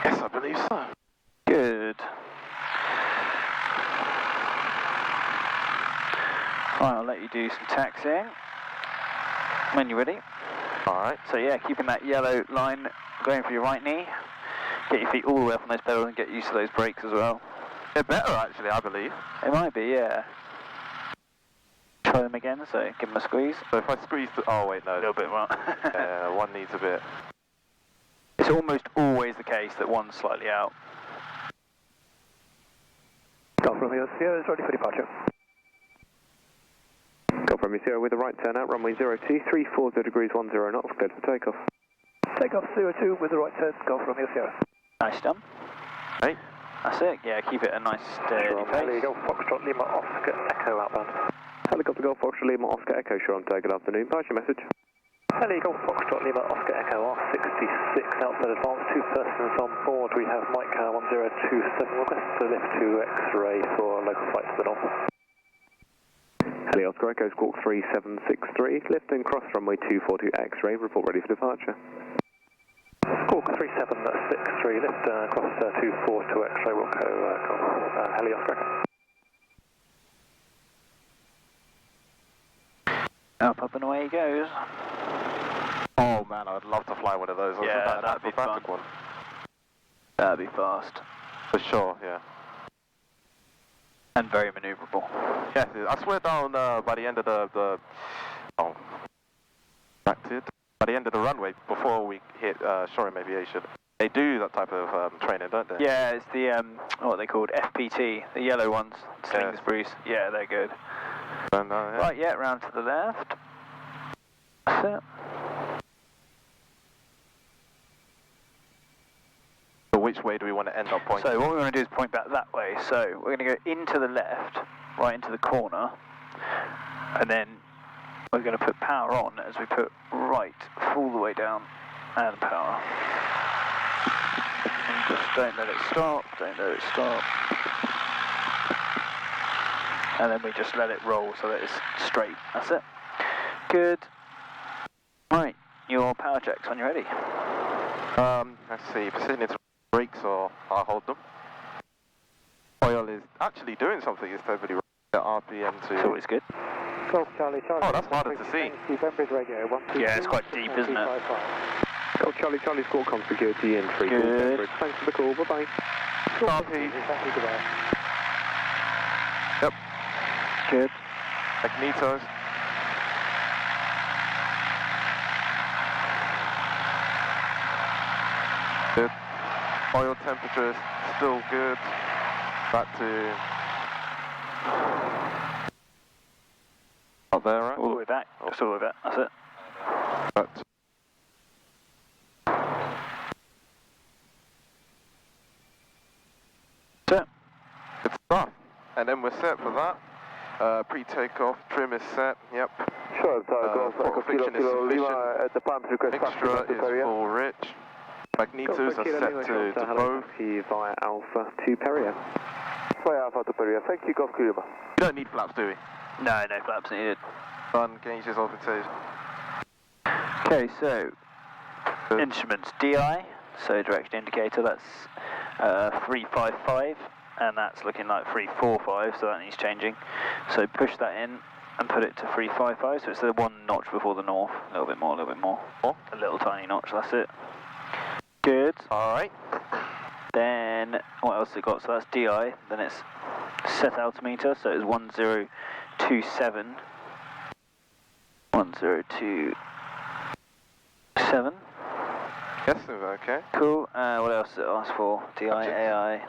Yes, I believe so. Good. Right, I'll let you do some taxiing when you're ready. Alright. So yeah, keeping that yellow line going for your right knee. Get your feet all the way up on those pedals and get used to those brakes as well. They're better actually, I believe. It might be, yeah. Try them again, so give them a squeeze. So if I squeeze the... Oh wait, no. A little bit more. One needs a bit. It's almost always the case that one's slightly out. Golf Romeo Sierra is ready for departure. Golf Romeo Sierra with the right turn out, runway 02, 340 degrees 10 knots, cleared for takeoff. Takeoff 02 with the right turn, Golf Romeo Sierra. Nice done. Right. That's it, yeah, keep it a nice steady pace. Golf Foxtrot Lima Oscar Echo outbound. Helicopter Golf Foxtrot Lima Oscar Echo, Shoreham, good afternoon. Pass your message. Heli Golf Foxtrot Lima Oscar Echo R66 outside advance, 2 persons on board. We have Mike 1027 request to lift to X-ray for local flight to the north. Heli Oscar Echo Squawk 3763, lift and cross runway 242 X-ray, report ready for departure. Squawk 3763, lift cross 242 X-ray, Wilco Heli Oscar Echo. Up and away he goes. Oh man, I would love to fly one of those. Yeah, that'd be fun. One. That'd be fast. For sure, yeah. And very manoeuvrable. Yeah, I swear down by the end of the by the end of the runway, before we hit Shoreham Aviation, they do that type of training, don't they? Yeah, it's the, what are they called? FPT, the yellow ones. Slingsbury's. Yeah, they're good. And, yeah. Right, yeah, round to the left. That's it. So which way do we want to end up pointing? So what we want to do is point back that way. So we're going to go into the left, right into the corner, and then we're going to put power on as we put right all the way down, and power. And just don't let it stop, don't let it stop. And then we just let it roll so that it's straight. That's it. Good. Right, your power checks when you're ready. Let's see, precision into brakes, or I'll hold them. Oil is actually doing something, it's totally right. RPM to... It's always good. Golf Charlie, Oh, that's harder to see. Yeah, it's quite deep, isn't it? Golf Charlie, Charlie Squawk Com Security in 3 Good. Thanks for the call, bye-bye. Copy. Yep. Good. Magnetos. Good. Oil temperature is still good. Back to... Up there, right? All the way back. Just all the way back. That's it. Back to... That's it. Good stuff. And then we're set for that. Pre-takeoff, trim is set, yep. Sure, throttle friction is sufficient. The pump request Mixture is full rich. Magnetos are set to both. Via Alpha to Perio. Via Alpha to Perio. Thank you, Golf Cuba. We don't need flaps, do we? No, no flaps needed. Sun gauges orientation. Okay, so instruments DI, so direction indicator, that's 355, and that's looking like 345, so that needs changing. So push that in and put it to 355, so it's the one notch before the north. A little bit more, a little bit more. More? A little tiny notch, that's it. Good. Alright. Then, what else it got? So that's DI, then it's set altimeter, so it's 1027. 1027. Yes, okay. Cool. What else did it ask for? DI, AI.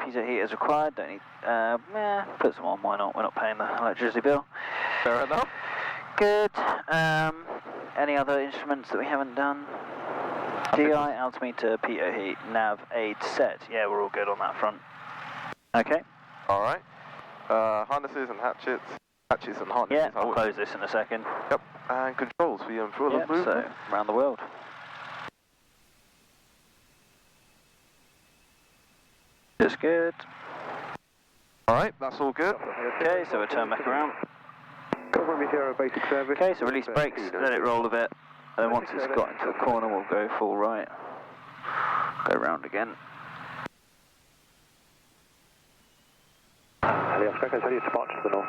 Piezo heat is required. Don't need. Put some on. Why not? We're not paying the electricity bill. Fair enough. Good. Any other instruments that we haven't done? DI, altimeter, pitot heat, nav, aid set. Yeah, we're all good on that front. Okay. Alright. Harnesses and hatchets. Hatchets and harnesses. Yeah, I'll close this in a second. Yep. And controls for your full Yep, movement. so around the world. Just good. Alright, that's all good. Okay, so we'll turn back around. Basic service. Okay, so release brakes, let it roll a bit, and then once it's got into the corner, we'll go full right. Go round again. Heli Oscar Echo, ready to departure to the north.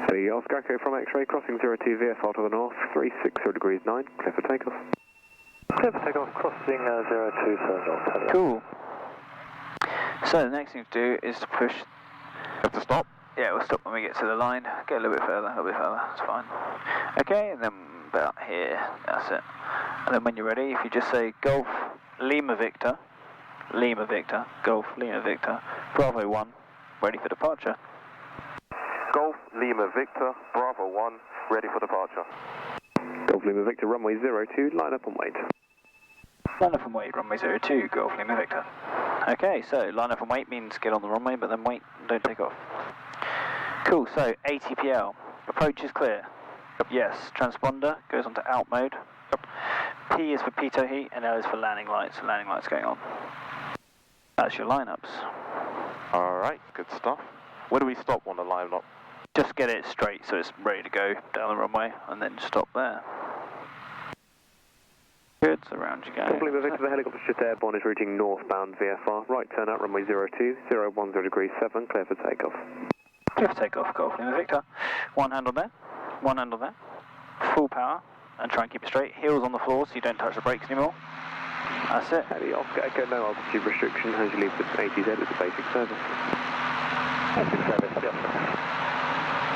Heli Oscar Echo from X-ray, crossing 02 VFR to the north, 360 degrees 9, clear for takeoff. Clear for takeoff, crossing 02 to the north. Cool. So the next thing to do is to push. Have to stop? Yeah, we'll stop when we get to the line. Get a little bit further, it's fine. Okay, and then about here, that's it. And then when you're ready, if you just say Golf Lima Victor, Golf Lima Victor, Bravo 1, ready for departure. Golf Lima Victor, Bravo 1, ready for departure. Golf Lima Victor, runway 02, line up and wait. Line up and wait, runway 02, Golf Lima Victor. Okay, so line up and wait means get on the runway, but then wait, don't take off. Cool, so ATPL, approach is clear. Yes, transponder goes on to out mode. P is for pitot heat and L is for landing lights, so landing lights going on. That's your lineups. Alright, good stuff. Where do we stop on the line up? Just get it straight so it's ready to go down the runway and then stop there. Good, so round you go. Golf Lima Victor, the helicopter just airborne is routing northbound VFR. Right turn out runway 02, 010 degrees 7, clear for takeoff. Clear for takeoff, Golf Lima Victor. One hand on there, one hand on there. Full power and try and keep it straight. Heels on the floor so you don't touch the brakes anymore. That's it. Heli Oscar Echo, no altitude restriction as you leave the ATZ as a basic service. Basic service, yep.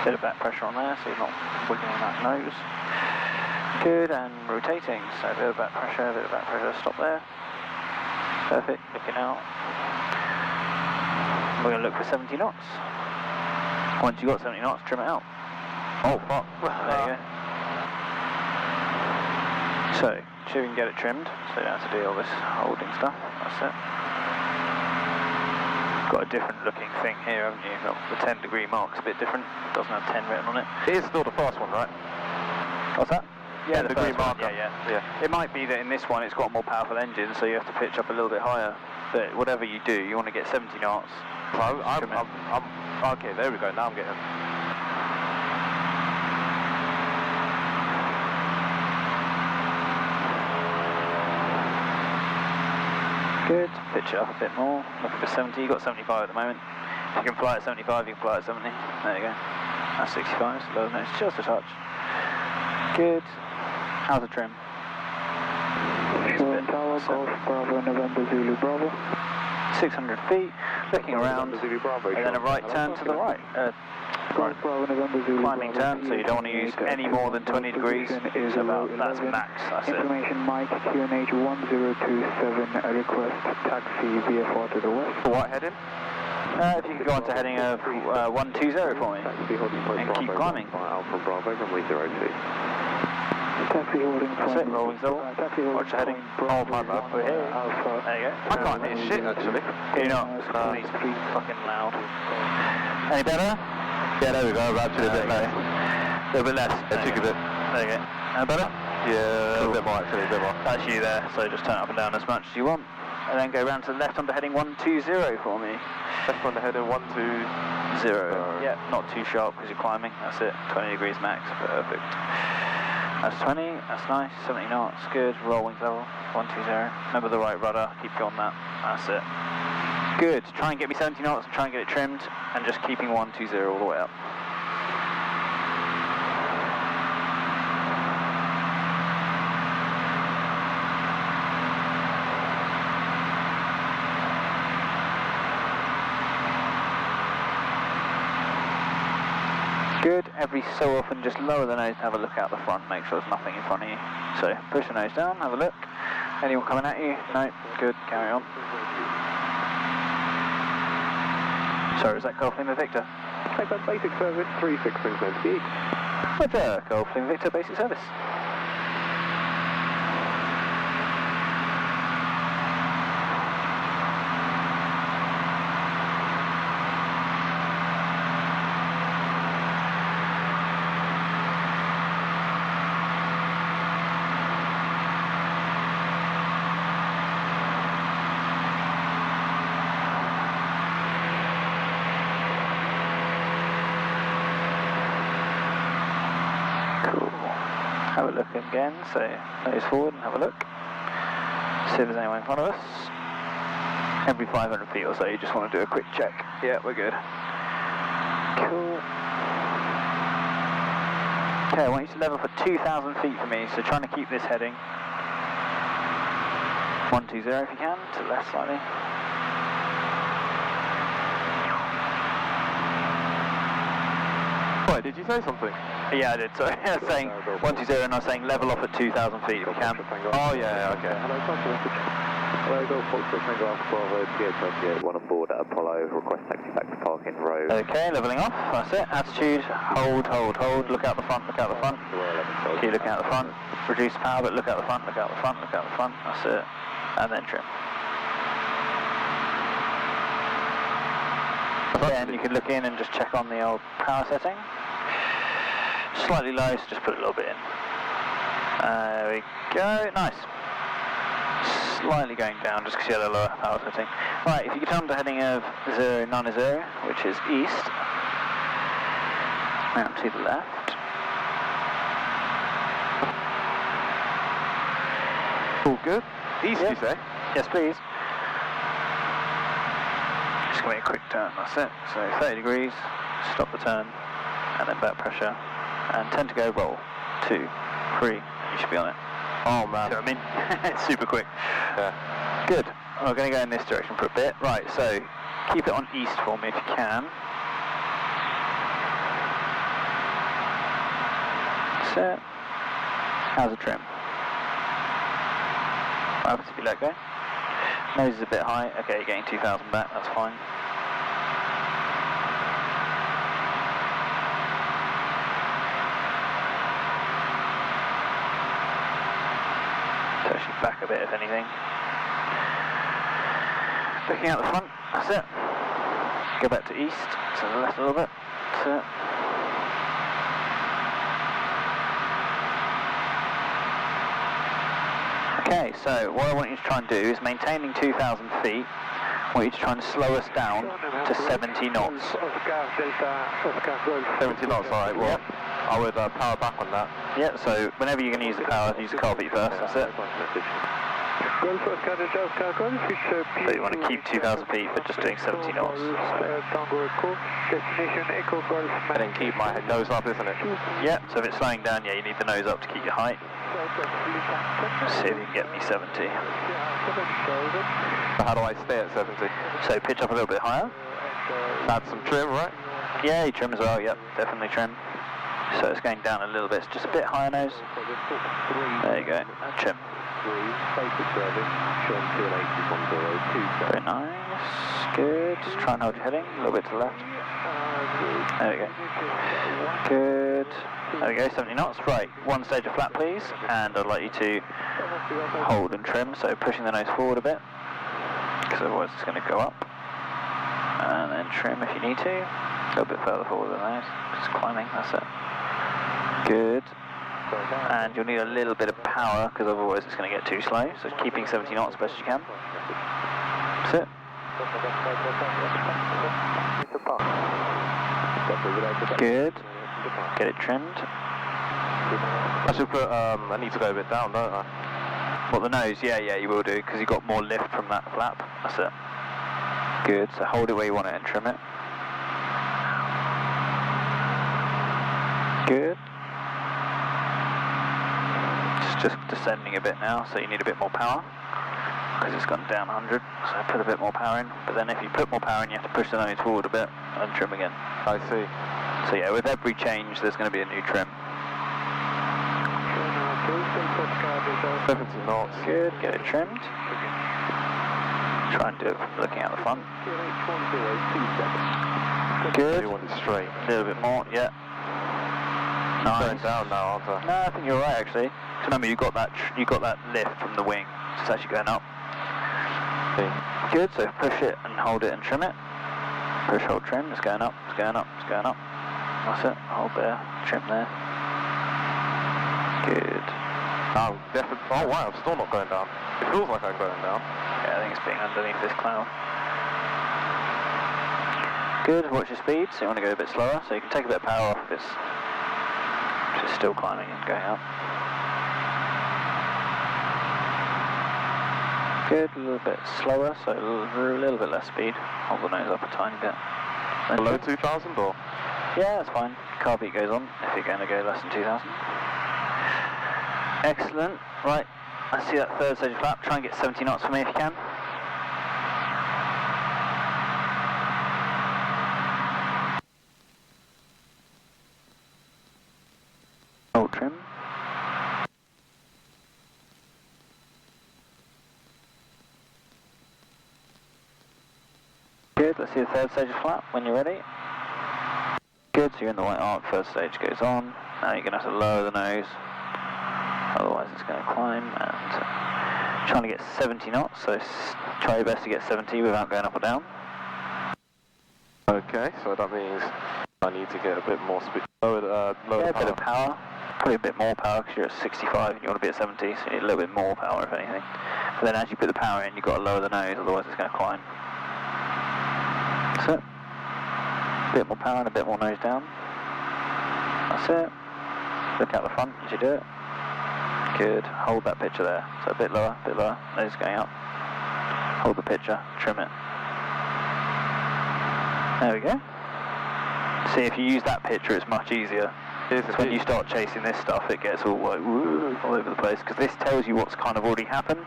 Bit of back pressure on there so you're not wiggling that nose. Good, and rotating, so a bit of back pressure, stop there. Perfect, looking out. We're going to look for 70 knots. Once you've got 70 knots, trim it out. Oh fuck, there you go. So, see if we can get it trimmed, so you don't have to do all this holding stuff, that's it. Got a different looking thing here, haven't you? Got the 10 degree mark's a bit different, doesn't have 10 written on it. It is still the first one, right? What's that? Yeah, the degree first one, marker. yeah. It might be that in this one it's got a more powerful engine, so you have to pitch up a little bit higher. But whatever you do, you want to get 70 knots. Okay, there we go, now I'm getting... Good, pitch it up a bit more, look for 70, you've got 75 at the moment. If you can fly at 75, you can fly at 70. There you go. That's 65, so low nose, just a touch. Good. How's the trim? Shoreham Tower, Golf Bravo, November Zulu Bravo. 600 feet, looking around, Zulu Bravo, and then a right turn to the right. Golf Bravo, November Zulu Climbing Bravo. turn, so you don't want to use any more than 20 degrees. Is about, that's 11. max, that's it. Information Mike, QNH 1027, request taxi VFR to the west. What heading? If you could go on to heading 120 for me, and keep climbing. Alpha Bravo, runway 02. Taxi holding That's it, rolling double. Watch the heading. Oh, my bad. We're here. Alpha. There you go. I can't hear shit, actually. Can you not? It's pretty fucking loud. Any better? Yeah, there we go, actually a bit low. A little bit less. It took a bit. There you go. Any better? Yeah, Cool. a bit more actually, a bit more. That's you there, so just turn it up and down as much as you want. And then go round to the left onto heading 120 for me. Left on the heading, 120. Yeah, not too sharp because you're climbing. That's it. 20 degrees max. Perfect. That's 20. That's nice. 70 knots. Good. Roll wings level. 120. Remember the right rudder. Keep you on that. That's it. Good. Try and get me 70 knots. Try and get it trimmed. And just keeping 120 all the way up. Good. Every so often, just lower the nose and have a look out the front. Make sure there's nothing in front of you. So push the nose down, have a look. Anyone coming at you? No. Good. Carry on. Sorry, was that Golf Lima Victor? Take that basic service, 3698. Roger, Golf Lima Victor, basic service. Have a look again, so nose forward and have a look. See if there's anyone in front of us. Every 500 feet or so, you just want to do a quick check. Yeah, we're good. Cool. Okay, I want you to level for 2,000 feet for me, so trying to keep this heading. 120 if you can, to the left slightly. Wait, did you say something? Yeah, I did, sorry. I was saying 120 and I was saying level off at 2,000 feet if you can. Oh, yeah, okay. Hello, Hello, Golf Foxtrot Tango Alpha Bravo, PO28, 1 on board at Apollo, request taxi back to parking road. Okay, levelling off, that's it. Attitude, hold, look out the front, look out the front. Keep looking out the front. Reduce power, but look out the front, look out the front, look out the front. That's it. And then trim. Then you can look in and just check on the old power setting. Slightly low, so just put a little bit in. There we go, nice. Slightly going down just because you had a lower power setting. Right, if you get on to heading of 090, which is east, and to the left. All good? East, you say? Yes, please. Just give me a quick turn, that's it. So 30 degrees, stop the turn, and then back pressure, and 10 to go, roll. 2, 3, you should be on it. Oh man. See what I mean? It's super quick. Yeah. Good. We're going to go in this direction for a bit. Right, so keep it on east for me if you can. Set. How's the trim? What happens if you let go? Nose is a bit high. Okay, you're getting 2,000 back, that's fine. Push it back a bit if anything. Looking out the front, that's it. Go back to east, to the left a little bit. That's it. Okay, so what I want you to try and do is maintaining 2,000 feet. I want you to try and slow us down to 70 knots. 70 knots, alright, well, I would power back on that. Yeah, so whenever you're going to use the power, use the car feet first, that's it. So you want to keep 2,000 feet, but just doing 70 knots. So. And then keep my nose up, isn't it? Yeah, so if it's slowing down, yeah, you need the nose up to keep your height. Let's see if you can get me 70. So how do I stay at 70? So pitch up a little bit higher. Add some trim, right? Yeah, you trim as well, yep, definitely trim. So it's going down a little bit, it's just a bit higher nose. There you go, trim. Very nice, good. Just try and hold your heading, a little bit to the left. There we go. Good. There we go, 70 knots. Right, one stage of flat please, and I'd like you to hold and trim, so pushing the nose forward a bit, because otherwise it's going to go up. And then trim if you need to, a little bit further forward than that, just climbing, that's it. Good. And you'll need a little bit of power, because otherwise it's going to get too slow, so keeping 70 knots as best you can. That's it. Good. Get it trimmed. I should put, I need to go a bit down, don't I? What, the nose? Yeah, you will do, because you've got more lift from that flap. That's it. Good, so hold it where you want it and trim it. Good. It's just descending a bit now, so you need a bit more power, because it's gone down 100, so put a bit more power in. But then if you put more power in, you have to push the nose forward a bit and trim again. I see. So yeah, with every change, there's going to be a new trim. 70 knots. Good, get it trimmed. Try and do it from looking out the front. Good. You want it straight. A little bit more, yeah. Nice. Going down now, aren't I? No, I think you're right actually. So remember, you got that lift from the wing. It's actually going up. Okay. Good. So push it and hold it and trim it. Push, hold, trim. It's going up. It's going up. It's going up. That's it. Hold there. Trim there. Good. Oh, definitely. Oh wow, I'm still not going down. It feels like I'm going down. Yeah, I think it's being underneath this cloud. Good. Watch your speed. So you want to go a bit slower. So you can take a bit of power off if it's just still climbing and going up. Good, a little bit slower, so a little bit less speed. Hold the nose up a tiny bit. Below 2,000 or? Yeah, that's fine. Car beat goes on if you're going to go less than 2,000. Excellent. Right, let's see that third stage flap. Try and get 70 knots for me if you can. Hold trim. Good, let's see the third stage of flap when you're ready. Good, so you're in the white arc, first stage goes on. Now you're going to have to lower the nose, otherwise it's going to climb, and trying to get 70 knots, so try your best to get 70 without going up or down. Okay, so that means I need to get a bit more speed. Lower the Yeah, a power. bit of power, probably a bit more power because you're at 65 and you want to be at 70, so you need a little bit more power if anything. But then as you put the power in, you've got to lower the nose, otherwise it's going to climb. That's it. A bit more power and a bit more nose down. That's it. Look out the front as you do it. Good. Hold that picture there. So a bit lower, nose going up. Hold the picture, trim it. There we go. See, if you use that picture, it's much easier. Because when you start chasing this stuff, it gets all like, woo, all over the place. Because this tells you what's kind of already happened.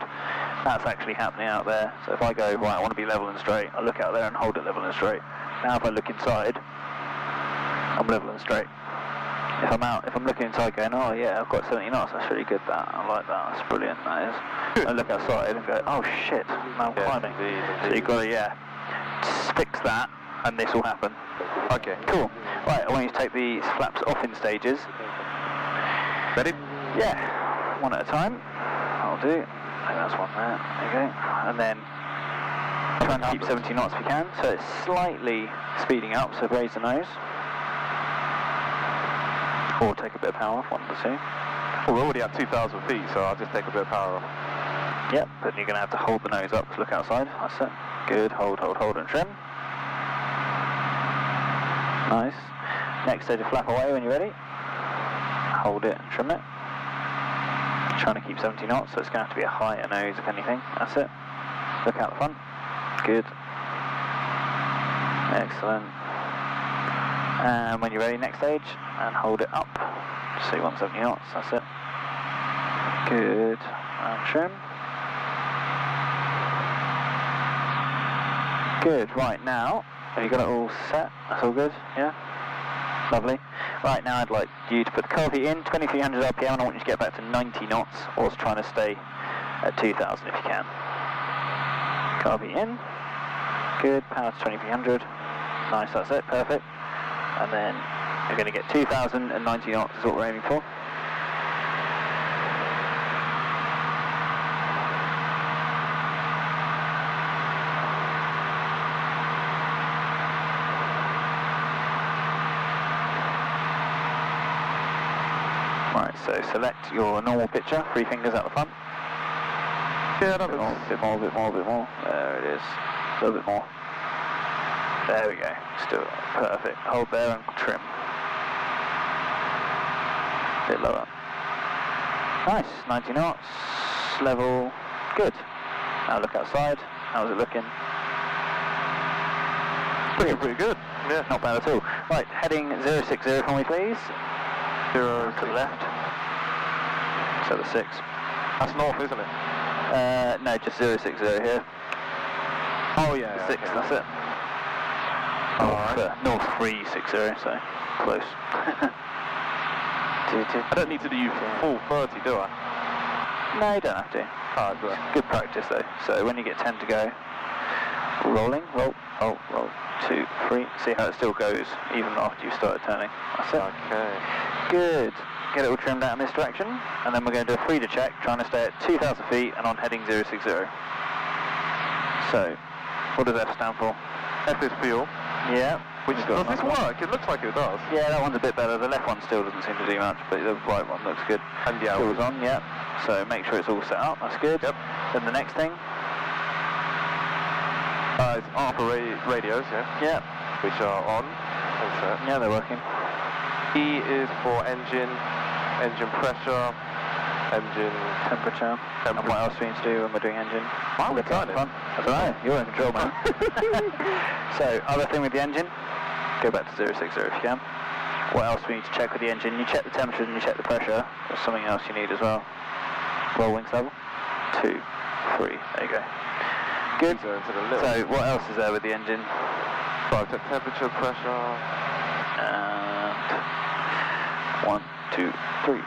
That's actually happening out there. So if I go, right, I want to be level and straight, I look out there and hold it level and straight. Now if I look inside, I'm level and straight. If I'm looking inside going, oh yeah, I've got 70 knots, that's really good that, I like that, that's brilliant, that is. I look outside and go, oh shit, now I'm climbing. Indeed. So you've got to, fix that, and this will happen. Okay. Cool. Right, I want you to take the flaps off in stages. Ready? Yeah, one at a time. I'll do. I think that's one there. There you go. And then try and keep 70 knots if you can. So it's slightly speeding up, so raise the nose. Or take a bit of power off, one of the two. Well, we're already at 2,000 feet, so I'll just take a bit of power off. Yep, but you're going to have to hold the nose up to look outside. That's it. Good. Hold, and trim. Nice. Next stage of flap away when you're ready. Hold it and trim it. Trying to keep 70 knots, so it's going to have to be a higher nose if anything. That's it. Look out the front. Good. Excellent. And when you're ready, next stage, and hold it up. So you want 70 knots, that's it. Good. And trim. Good. Right, now, have you got it all set? That's all good? Yeah? Lovely. Right, now I'd like you to put the car in, 2300 RPM, and I want you to get back to 90 knots, or trying to stay at 2000 if you can. Car in. Good, power to 2300. Nice, that's it, perfect. And then you're going to get 2000 and 90 knots is what we're aiming for. Right, so select your normal picture, 3 fingers out the front. Yeah, A bit more. There it is. A little bit more. There we go. Still perfect. Hold there and trim. A bit lower. Nice. 90 knots. Level. Good. Now look outside. How's it looking? pretty good. Yeah. Not bad at all. Right, heading 060 for me, please. Zero To the left. So the 6. That's north, isn't it? No, just 060 here. Oh yeah. The 6, okay. that's it. North 360, so close. I don't need to do full 30, do I? No, you don't have to. Oh, good. Good practice though. So when you get 10 to go, rolling, roll, 2, 3. See how it still goes even after you've started turning. That's it. Okay. Good. Get it all trimmed out in this direction, and then we're going to do a freeder check, trying to stay at 2,000 feet and on heading 060. So, what does F stand for? F is fuel. Yeah. Which does this work? It looks like it does. Yeah, that one's a bit better. The left one still doesn't seem to do much, but the right one looks good. And the Fuel's on, yeah. So make sure it's all set up. That's good. Yep. Then the next thing. It's R for radios, yeah. Yeah. Which are on. And set. Yeah, they're working. E is for engine pressure, engine, temperature, and what else we need to do when we're doing engine. Why are we turning? I don't know, you're in control, man. So, other thing with the engine, go back to 060 if you can. What else we need to check with the engine? You check the temperature and you check the pressure. There's something else you need as well. Roll wings level. 2, 3, there you go. Good. So, what else is there with the engine? Right, check temperature, pressure. And 1, 2, 3.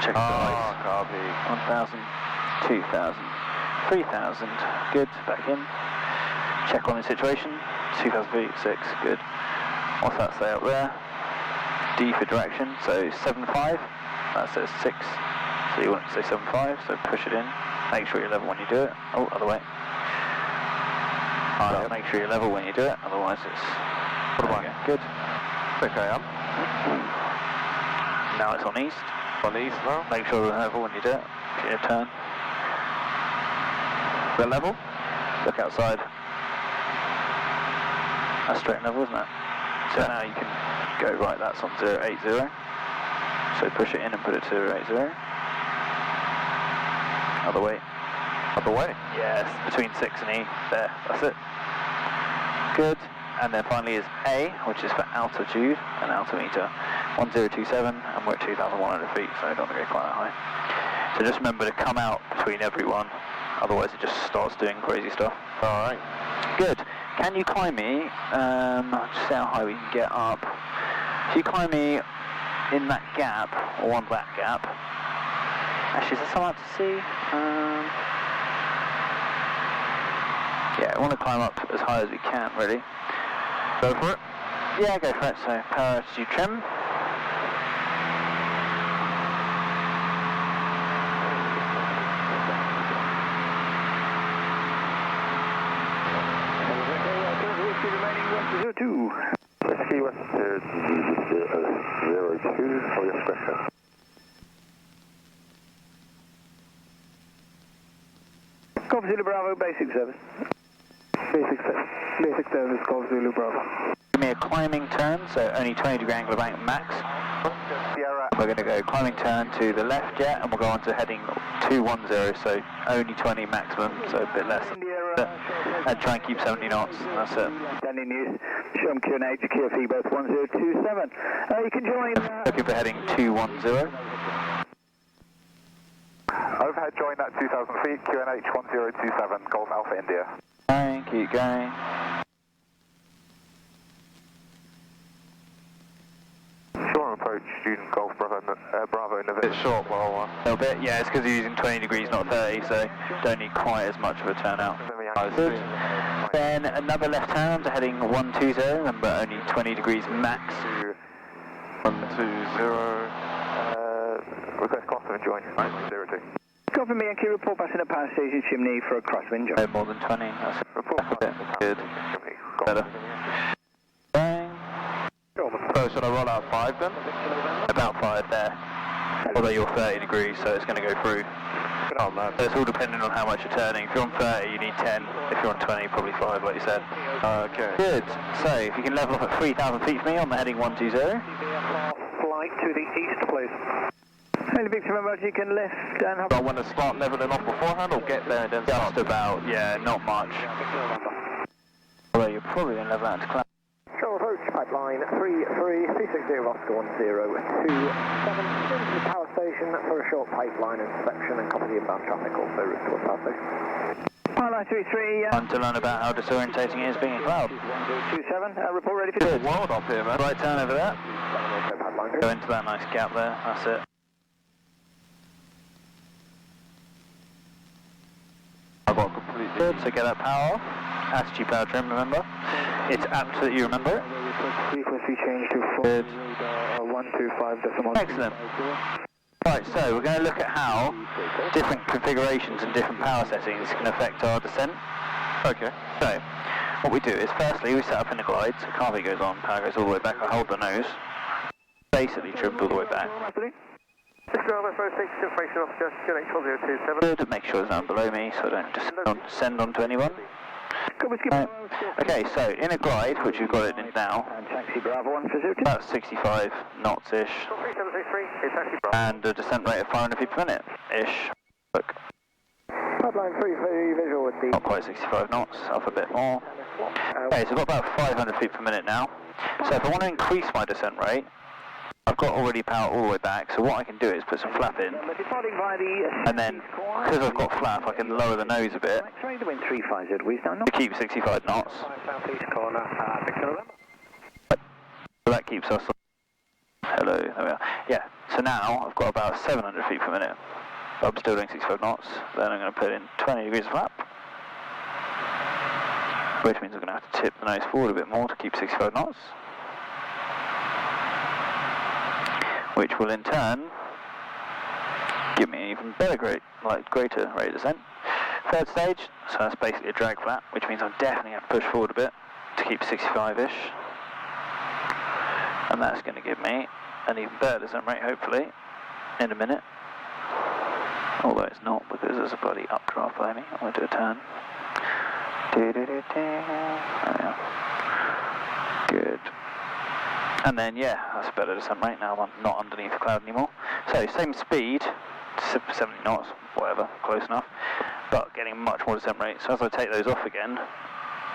Check the lights. Copy. 1,000, 2,000, 3,000. Good. Back in. Check on the situation. 2,000 feet. 6. Good. What's that say up there? D for direction. So 7.5. That says 6. So you want it to say 7.5. So push it in. Make sure you're level when you do it. Oh, other way. Alright, make sure you're level when you do it. Otherwise it's... What about it? Good. Okay, Now it's on east. on east now. Make sure you're level when you do it. Get your turn. The level? Look outside. That's straight and level, isn't it? So now you can go, right, that's on 080. So push it in and put it to 080. Other way. Other way? Yes, between 6 and E. There, that's it. Good. And then finally is A, which is for altitude and altimeter. 1027, and we're at 2,100 feet, so I don't want to go quite that high. So just remember to come out between everyone, otherwise it just starts doing crazy stuff. Alright. Good. Can you climb me, just see how high we can get up. If you climb me in that gap, or on that gap, actually is there something to see? Yeah, I want to climb up as high as we can, really. Go for it? Yeah, go for it. So, power attitude trim. Remaining 102. Whiskey West 02 for your square. Golf Zulu Bravo, basic service. Basic service, Golf Zulu Bravo. Give me a climbing turn, so only 20 degree angle of bank max. We're going to go climbing turn to the left, yeah, and we'll go on to heading 210, so only 20 maximum, so a bit less. And try and keep 70 knots, that's it. Standing news, Shoreham Q&H, QFE both 1027. You can join... Looking for heading 210. Overhead, join at 2,000 feet, QNH 1027, Golf Alpha India. Going, keep going. Shoreham approach, student Golf Bravo in the Bit short, well, A little bit, yeah, it's because you're using 20 degrees, not 30, so don't need quite as much of a turnout. Good. Then another left turn to heading 120, remember only 20 degrees max. 120. Request crosswind join, 902. Copy me, Yankee, report passing a power station chimney for a crosswind join. No more than 20, that's Report good. Better. Bang. So should I roll out 5 then? About 5 there. Although you're 30 degrees, so it's going to go through. Oh man. So it's all depending on how much you're turning. If you're on 30, you need 10. If you're on 20, probably 5, like you said. Okay. Good. So if you can level up at 3,000 feet for me on the heading 120. Flight to the east, please. Hey, Victor, remember you can lift and have... Do I want to start leveling off beforehand or get there and then start? Just about, yeah, not much. Although you're probably going to level out to cloud. Shore approach, pipeline 360 Oscar 1027 into the power station for a short pipeline inspection and copy the inbound traffic also route towards power station. Pipeline 33, Time to learn about how disorientating it is being in cloud. 1027, report ready for Good. It's wild up here, man. Right turn over there. pipeline. Go into that nice gap there, that's it. I got completely... Good, so get that power off. Attitude power trim, remember? It's absolutely, you remember it? Frequency change to 125.1. Excellent. Right, so we're going to look at how different configurations and different power settings can affect our descent. Okay. So, what we do is firstly we set up in the glide, so carving goes on, power goes all the way back, I hold the nose. Basically trimmed all the way back. Good, make sure there's no one below me so I don't descend onto anyone. Okay, so in a glide, which we've got it in now, Taxi Bravo 1 facility. about 65 knots-ish, 3733, taxi Bravo. and a descent rate of 500 feet per minute-ish. Look, Pipeline 3 for visual with the... not quite 65 knots, up a bit more. Okay, so I've got about 500 feet per minute now. So if I want to increase my descent rate, I've got already power all the way back, so what I can do is put some flap in, and then, because I've got flap, I can lower the nose a bit to keep 65 knots. So that keeps us... Hello, there we are. Yeah, so now I've got about 700 feet per minute. I'm still doing 65 knots, then I'm going to put in 20 degrees of flap, which means I'm going to have to tip the nose forward a bit more to keep 65 knots. Which will in turn give me an even better greater rate of descent. Third stage, so that's basically a drag flap, which means I'm definitely have to push forward a bit to keep 65-ish. And that's going to give me an even better descent rate, hopefully, in a minute. Although it's not, because there's a bloody updraft by me. I'm going to do a turn. Oh, yeah. Good. And then, yeah, that's a better descent rate. Now I'm not underneath the cloud anymore. So, same speed, 70 knots, whatever, close enough, but getting much more descent rate. So as I take those off again,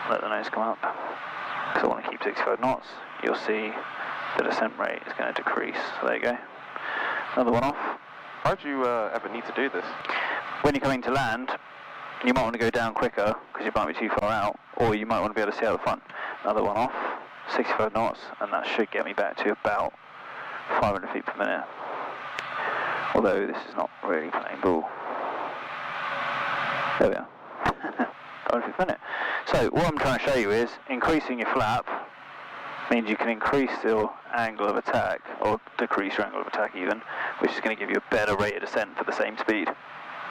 let the nose come up, because I want to keep 65 knots, you'll see the descent rate is going to decrease. So there you go. Another one off. Why do you ever need to do this? When you're coming to land, you might want to go down quicker, because you might be too far out, or you might want to be able to see out the front. Another one off. 65 knots, and that should get me back to about 500 feet per minute. Although this is not really playing ball. There we are. 500 feet per minute. So what I'm trying to show you is increasing your flap means you can increase your angle of attack, or decrease your angle of attack even, which is going to give you a better rate of descent for the same speed.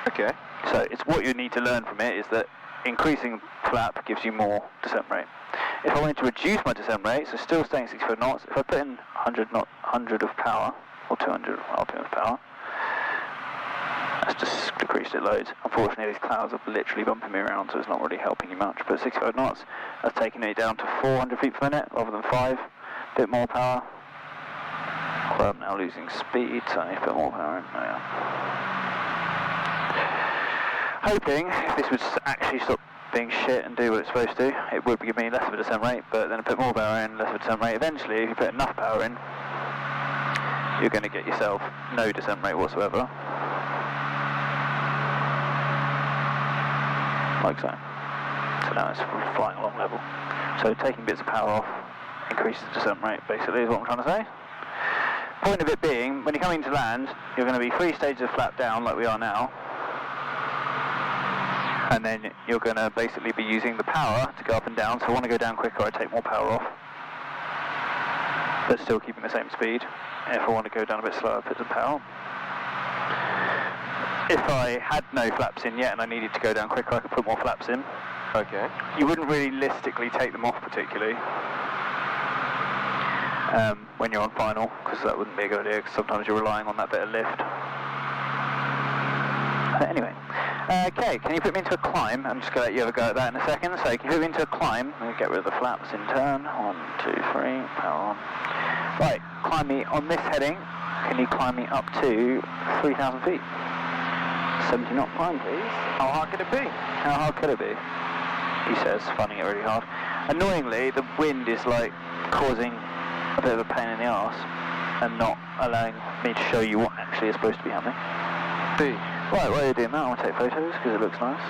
Okay. So it's what you need to learn from it is that increasing flap gives you more descent rate. If I wanted to reduce my descent rate, so still staying 65 knots, if I put in 100 of power, or 200 RPM of power, that's just decreased it loads. Unfortunately, these clouds are literally bumping me around, so it's not really helping you much. But 65 knots, that's taking it down to 400 feet per minute rather than 5. A bit more power. Well, I'm now losing speed, so I need to put more power in. Oh, yeah. Hoping if this would actually stop being shit and do what it's supposed to, it would give me less of a descent rate, but then I put more power in, less of a descent rate. Eventually, if you put enough power in, you're going to get yourself no descent rate whatsoever. Like so. So now it's flying along level. So taking bits of power off increases the descent rate, basically, is what I'm trying to say. Point of it being, when you're coming to land, you're going to be 3 stages of flap down like we are now, and then you're going to basically be using the power to go up and down. So if I want to go down quicker, I take more power off, but still keeping the same speed. If I want to go down a bit slower, I put some power on. If I had no flaps in yet and I needed to go down quicker, I could put more flaps in. Okay. You wouldn't realistically take them off particularly when you're on final, because that wouldn't be a good idea, because sometimes you're relying on that bit of lift. But anyway, okay, can you put me into a climb? I'm just going to let you have a go at that in a second. So can you put me into a climb? I'm going to get rid of the flaps in turn. 1, 2, 3, power on. Right, climb me on this heading. Can you climb me up to 3,000 feet? 70 knot climb, please. How hard could it be? How hard could it be? He says, finding it really hard. Annoyingly, the wind is like causing a bit of a pain in the arse and not allowing me to show you what actually is supposed to be happening. Right, while you're doing that, I want to take photos because it looks nice.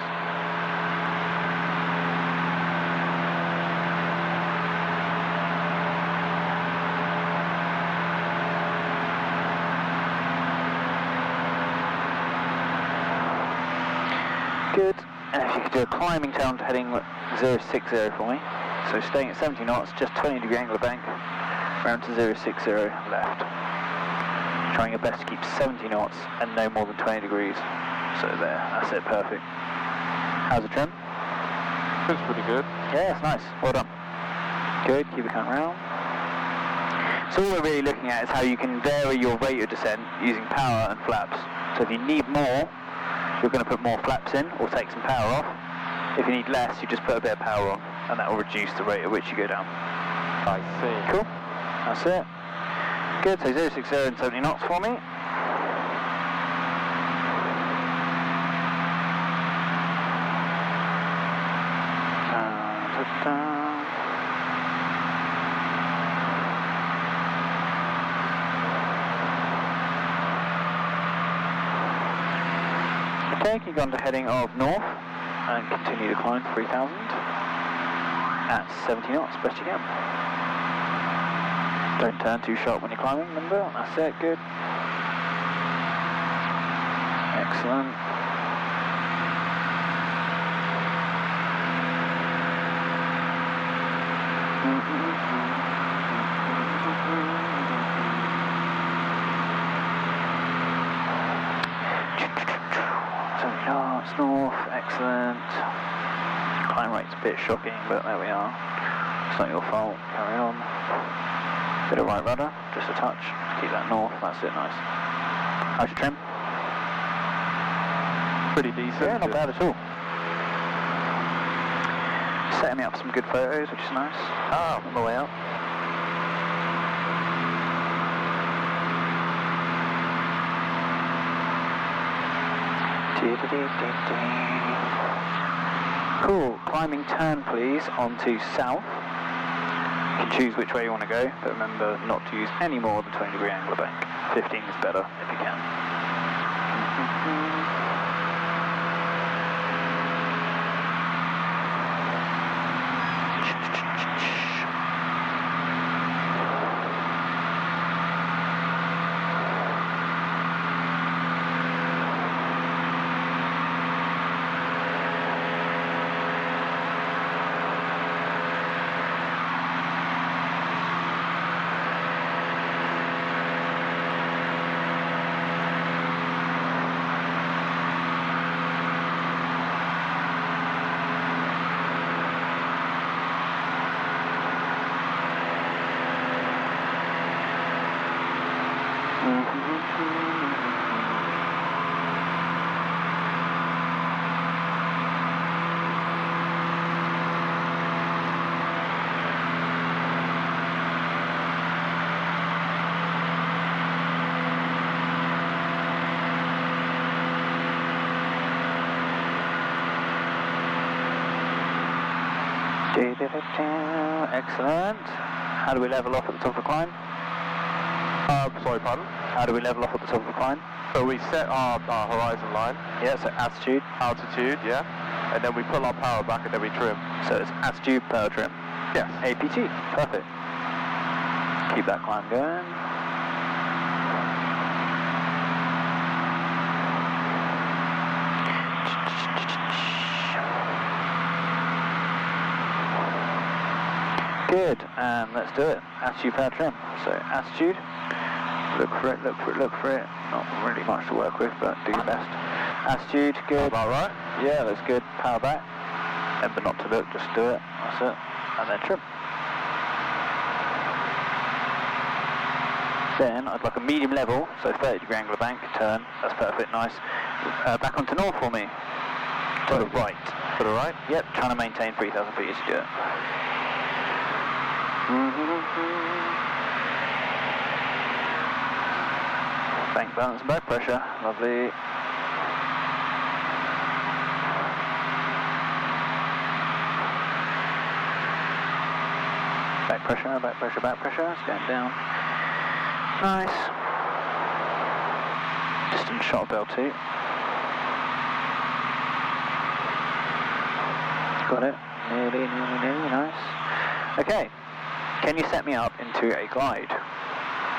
Good. And if you could do a climbing down to heading 060 for me. So staying at 70 knots, just 20 degree angle of bank, round to 060 left. Trying your best to keep 70 knots and no more than 20 degrees. So there, that's it, perfect. How's the trim? It's pretty good. Yeah, it's nice, well done. Good, keep it coming round. So all we're really looking at is how you can vary your rate of descent using power and flaps. So if you need more, you're going to put more flaps in or take some power off. If you need less, you just put a bit of power on, and that will reduce the rate at which you go down. I see. Cool. That's it. Good. So 060 and 70 knots for me. Okay, keep on to heading of north and continue to climb 3000 at 70 knots, best you can. Don't turn too sharp when you're climbing, remember? That's it, good. Excellent. North, excellent. Climb rate's a bit shocking, but there we are. It's not your fault, carry on. Bit of right rudder, just a touch. Keep that north, that's it, nice. How's your trim? Pretty decent. Yeah, not bad at all. Setting me up some good photos, which is nice. On the way out. Cool, climbing turn please onto south. You can choose which way you want to go, but remember not to use any more than 20-degree angle of bank. 15 is better if you can. Excellent. How do we level off at the top of the climb? Sorry, pardon? How do we level off at the top of the climb? So we set our horizon line. Yeah, so altitude. Altitude, yeah. And then we pull our power back and then we trim. So it's altitude, power trim. Yes. APT. Perfect. Keep that climb going. Good, and let's do it. Attitude, power trim. So attitude, look for it, look for it, look for it. Not really much to work with, but do your best. Attitude, good. About right? Yeah, that's good. Power back. Remember not to look, just do it. That's it. And then trim. Then I'd like a medium level, so 30-degree angle of bank, turn. That's perfect, nice. Back onto north for me. To the right. To the right? Yep, trying to maintain 3,000 feet as you do it. Bank balance and back pressure, lovely. Back pressure, back pressure, back pressure, it's going down. Nice. Distant shot of L2. Got it. Nearly, nice. Okay. Can you set me up into a glide?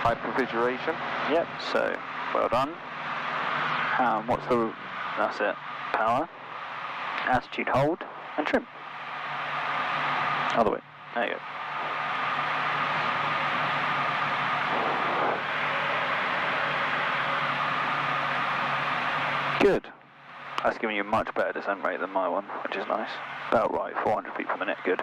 Hypervisualization? Yep, so, well done. What's the... that's it. Power. Attitude, hold, and trim. Other way. There you go. Good. That's giving you a much better descent rate than my one, which is nice. About right, 400 feet per minute, good.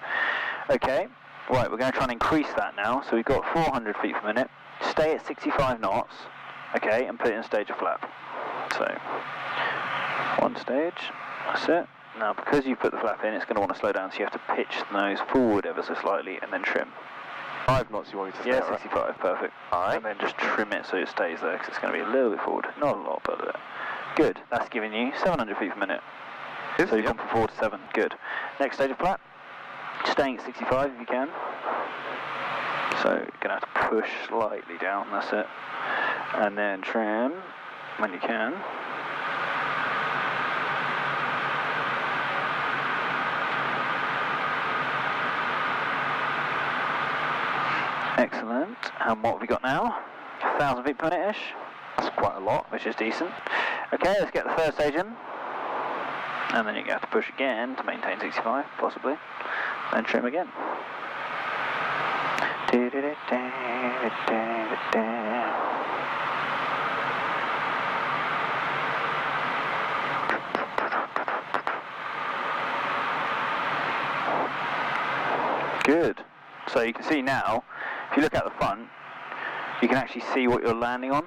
Okay, right, we're going to try and increase that now. So we've got 400 feet per minute. Stay at 65 knots, okay, and put it in stage of flap. So, one stage, that's it. Now, because you put the flap in, it's going to want to slow down, so you have to pitch the nose forward ever so slightly and then trim. 5 knots you want me to stay Yeah, at, right? 65, perfect. Alright. And then just trim it so it stays there, because it's going to be a little bit forward. Not a lot, but a bit. Good. That's giving you 700 feet per minute. So you've gone from 4 to 7. Good. Next stage of flap. Staying at 65 if you can. So you're going to have to push slightly down, that's it. And then trim when you can. Excellent. And what have we got now? 1,000 feet per minute-ish. That's quite a lot, which is decent. Okay, let's get the third stage in. And then you're going to have to push again to maintain 65, possibly. Then trim again. Good. So you can see now, if you look at the front, you can actually see what you're landing on.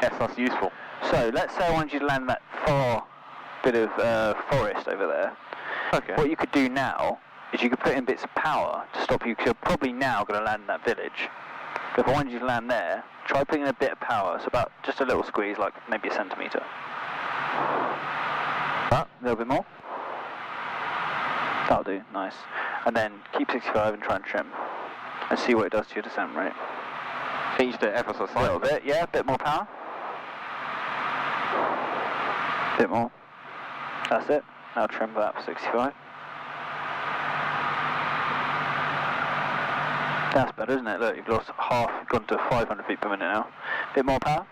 Yes, that's useful. So let's say I wanted you to land that far bit of forest over there. Okay. What you could do now is you could put in bits of power to stop you, because you're probably now going to land in that village. But if I wanted you to land there, try putting in a bit of power, so about just a little squeeze, like maybe a centimetre. A little bit more. That'll do, nice. And then keep 65 and try and trim. And see what it does to your descent rate. Changed it ever so A slightly. little bit, yeah, a bit more power. Bit more. That's it. Now trim that for 65. That's better, isn't it? Look, you've lost half, you've gone to 500 feet per minute now. Bit more power.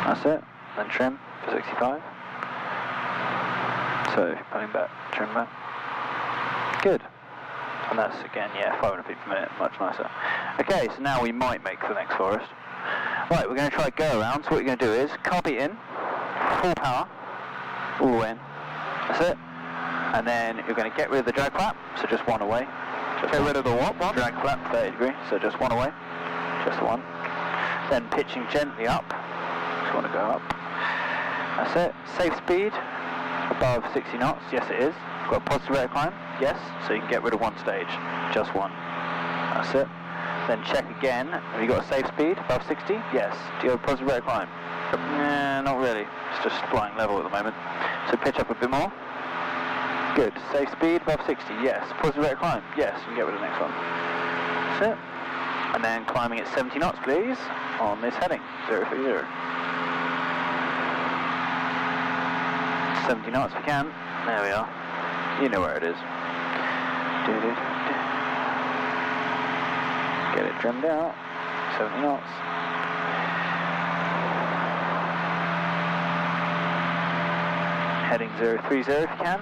That's it. Then trim for 65. So if you're pulling back, trim back. Good. And that's again, yeah, 500 feet per minute, much nicer. Okay, so now we might make the next forest. Right, we're going to try go around. So what you're going to do is carby in, full power, all the way in. That's it. And then you're going to get rid of the drag flap, so just one away. Just Get one. rid of the what one? Drag flap, 30 degree, so just one away. Just one. Then pitching gently up. Just want to go up. That's it. Safe speed, above 60 knots. Yes, it is. Got a positive rate of climb. Yes. So you can get rid of one stage. Just one. That's it. Then check again. Have you got a safe speed above 60? Yes. Do you have a positive rate of climb? Nah, not really. It's just flying level at the moment. So pitch up a bit more. Good. Safe speed above 60. Yes. Positive rate of climb. Yes. You can get rid of the next one. That's it. And then climbing at 70 knots, please, on this heading. 030. 70 knots if you can. There we are. You know where it is. Get it trimmed out. 70 knots. Heading 030 if you can.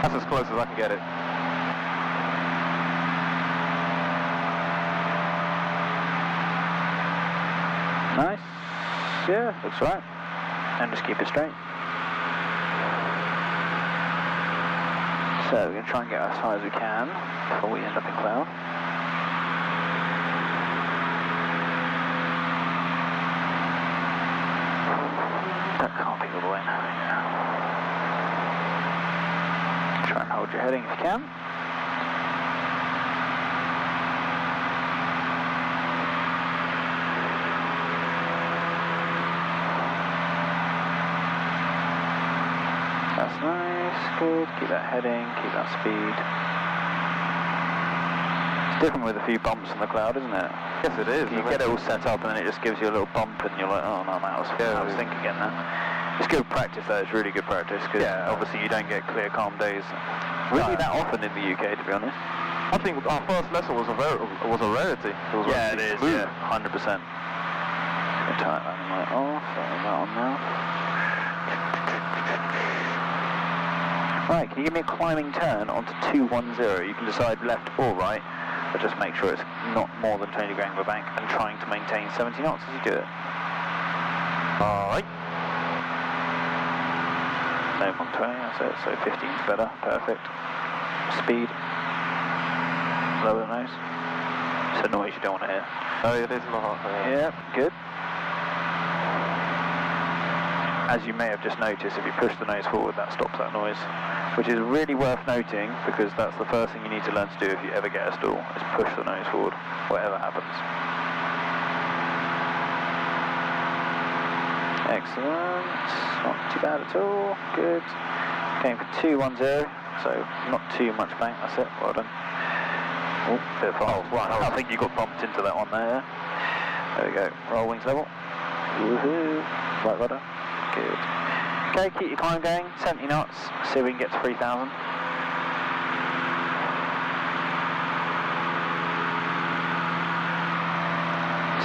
That's as close as I can get it. Nice. Yeah, looks right. And just keep it straight. So we're going to try and get as high as we can before we end up in cloud. That can't be all the way now. Yeah. Try and hold your heading if you can. That's nice, good. Keep that heading, keep that speed. It's different with a few bumps in the cloud, isn't it? Yes, it is. You get it all set up and then it just gives you a little bump and you're like, oh no, I'm out of sync again now. It's good practice though, it's really good practice, because obviously you don't get clear, calm days really that often in the UK, to be honest. I think our first lesson was a rarity. It is, smooth. Yeah, 100%. Tight landing light off, that on now. Right, can you give me a climbing turn onto 210? You can decide left or right, but just make sure it's not more than 20 degree angle of bank and trying to maintain 70 knots as you do it. Alright. No, 120, that's it, so 15's better, perfect. speed. Lower the nose. It's a noise you don't want to hear. Oh, it is not. Yeah, good. As you may have just noticed, if you push the nose forward, that stops that noise, which is really worth noting because that's the first thing you need to learn to do if you ever get a stall, is push the nose forward, whatever happens. Excellent, not too bad at all, good. Going for 210, so not too much bank, that's it, well done. Oh, bit fast. Wow, I think you got bumped into that one there. There we go, roll wings level. Woohoo, right rudder. Good. Okay, keep your climb going, 70 knots, see if we can get to 3,000.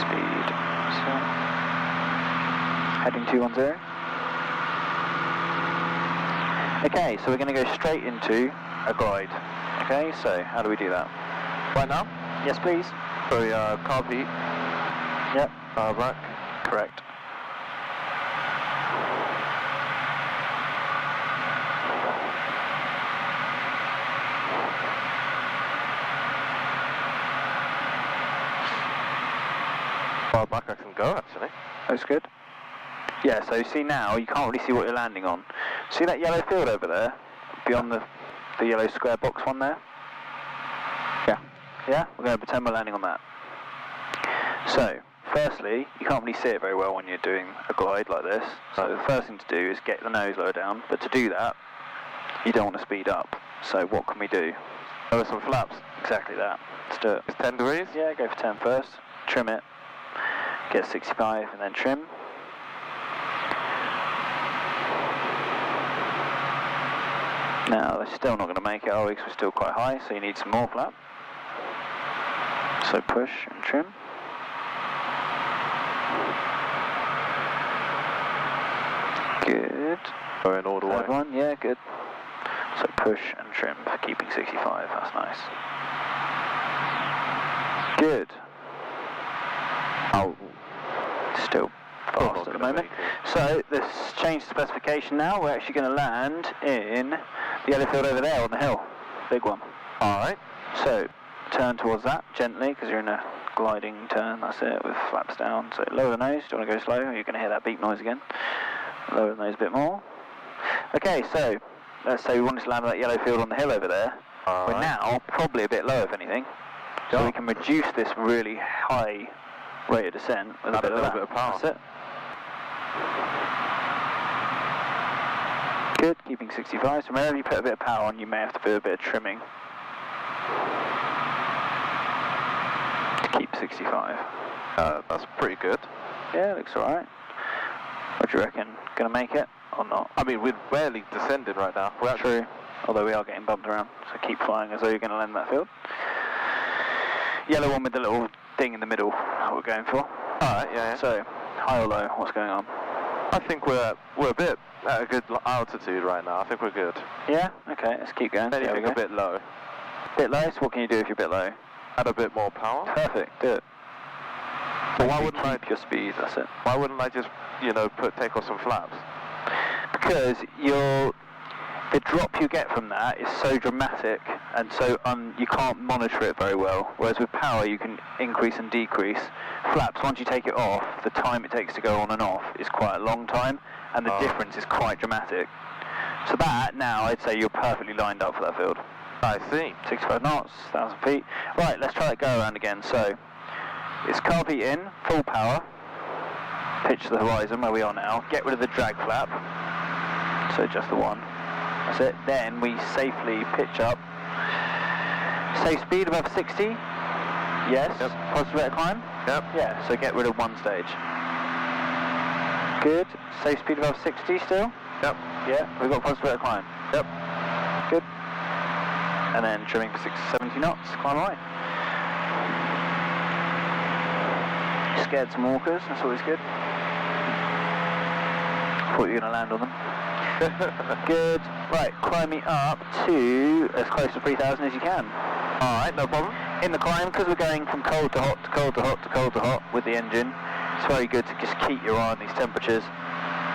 Speed, so. Heading 210. Okay, so we're going to go straight into a glide. Okay, so how do we do that? Right now? Yes, please. So, carb heat. Yep. Rack. Correct. Well, back I can go actually. That's good. Yeah, so see now, you can't really see what you're landing on. See that yellow field over there? Beyond the yellow square box one there? Yeah. Yeah? We're going to pretend we're landing on that. So, firstly, you can't really see it very well when you're doing a glide like this. So the first thing to do is get the nose lower down. But to do that, you don't want to speed up. So what can we do? Lower some flaps. Exactly that. Let's do it. It's 10 degrees? Yeah, go for 10 first. Trim it. Get 65 and then trim. Now, they're still not going to make it, are we? Because we're still quite high, so you need some more flap. So push and trim. Good. Going all the way. Third one, yeah, good. So push and trim for keeping 65, that's nice. Good. Oh, still fast at the moment. So let's change the specification now. We're actually going to land in the yellow field over there on the hill. Big one. Alright. So turn towards that gently because you're in a gliding turn, that's it, with flaps down. So lower the nose. Do you want to go slow? You're going to hear that beep noise again. Lower the nose a bit more. Okay, so let's say we wanted to land that yellow field on the hill over there. We're now probably a bit low, if anything. So we can reduce this really high rate of descent with a bit of power. That's it. Good, keeping 65. So whenever you put a bit of power on, you may have to do a bit of trimming to keep 65. That's pretty good. Yeah, looks alright. What do you reckon? Gonna make it or not? I mean, we're barely descending right now. We're True, although we are getting bumped around, so keep flying as though you're going to land that field. Yellow one with the little thing in the middle, what we're going for. Alright, yeah. So, high or low, what's going on? I think we're a bit at a good altitude right now. I think we're good. Yeah? Okay, let's keep going. Anything a bit low. Bit low? So what can you do if you're a bit low? Add a bit more power. Perfect, do it. But why wouldn't keep your speed, that's it. Why wouldn't I just, take off some flaps? Because the drop you get from that is so dramatic and so you can't monitor it very well. Whereas with power you can increase and decrease. Flaps, once you take it off, the time it takes to go on and off is quite a long time, and the difference is quite dramatic. So that, now, I'd say you're perfectly lined up for that field. I see. 65 knots, 1,000 feet. Right, let's try it go around again. So, it's carb heat in, full power. Pitch to the horizon where we are now. Get rid of the drag flap. So just the one. That's it. Then we safely pitch up. Safe speed above 60. Yes. Yep. Positive rate of climb. Yep. Yeah. So get rid of one stage. Good. Safe speed above 60 still. Yep. Yeah. We've got positive rate of climb. Yep. Good. And then trimming for 70 knots. Climb away. Scared some walkers. That's always good. Thought you were going to land on them. Good. Right, climbing up to as close to 3,000 as you can. Alright, no problem. In the climb, because we're going from cold to hot to cold to hot to cold to hot with the engine, it's very good to just keep your eye on these temperatures,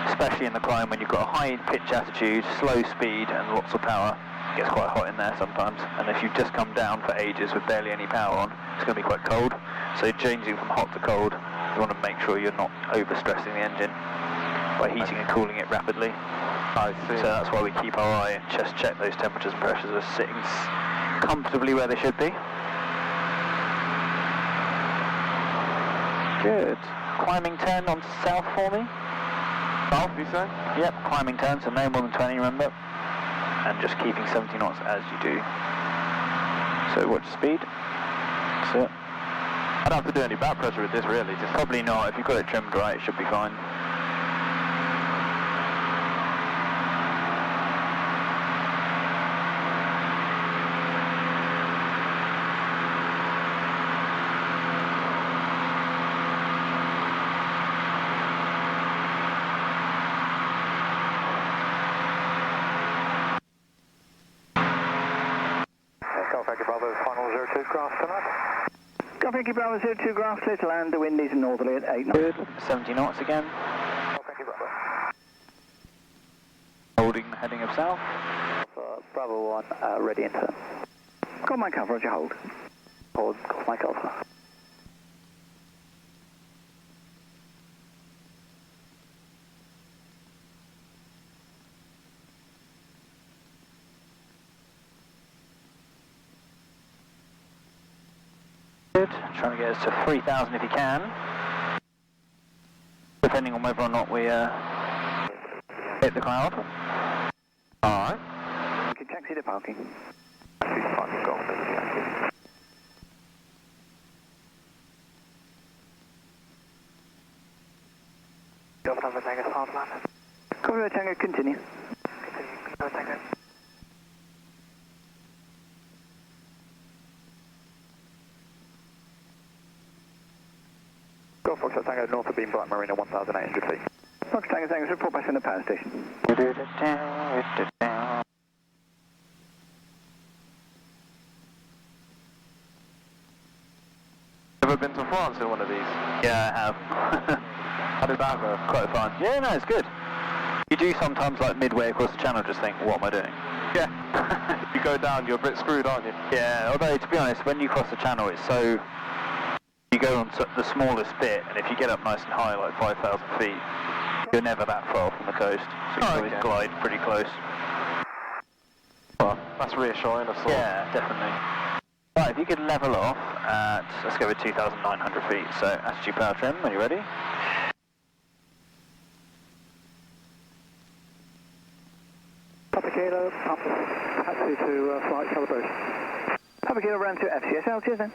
especially in the climb when you've got a high pitch attitude, slow speed and lots of power. It gets quite hot in there sometimes, and if you've just come down for ages with barely any power on, it's going to be quite cold. So changing from hot to cold, you want to make sure you're not overstressing the engine by heating and cooling it rapidly. I see. So that's why we keep our eye and just check those temperatures and pressures are sitting comfortably where they should be. Good. Climbing turn on south for me. South, you say? Yep, climbing turn, so no more than 20, remember. And just keeping 70 knots as you do. So watch the speed. That's it. I don't have to do any back pressure with this, really. Just Probably not. If you've got it trimmed right, it should be fine. Yankee Bravo 02 grass, clear to land, the wind is northerly at 8 knots. Good. 70 knots again. Holding the heading of south. Bravo 1, ready in turn. Got my cover, Roger, hold. Hold, got my cover. Good. Trying to get us to 3,000 if you can. Depending on whether or not we hit the cloud. Alright. You can taxi to parking. Cover Tango, continue. Go Foxtrot Tango, north of Beam Bright Marina, 1,800 feet. Foxtrot Tango, Tango, report back from the power station. Ever been to France in one of these? Yeah, I have. How did that go? Quite fun. Yeah, no, it's good. You do sometimes, like midway across the channel, just think, what am I doing? Yeah. If you go down, you're a bit screwed, aren't you? Yeah, although to be honest, when you cross the channel, it's so... You go on the smallest bit, and if you get up nice and high, like 5,000 feet, you're never that far from the coast. So you can always glide pretty close. Well, that's reassuring of sorts. Yeah, definitely. Right, if you could level off at, let's go with 2,900 feet. So, attitude power trim, are you ready? Papa Kilo, taxi to flight calibration. Papa Kilo ran to FCSL, cheers then.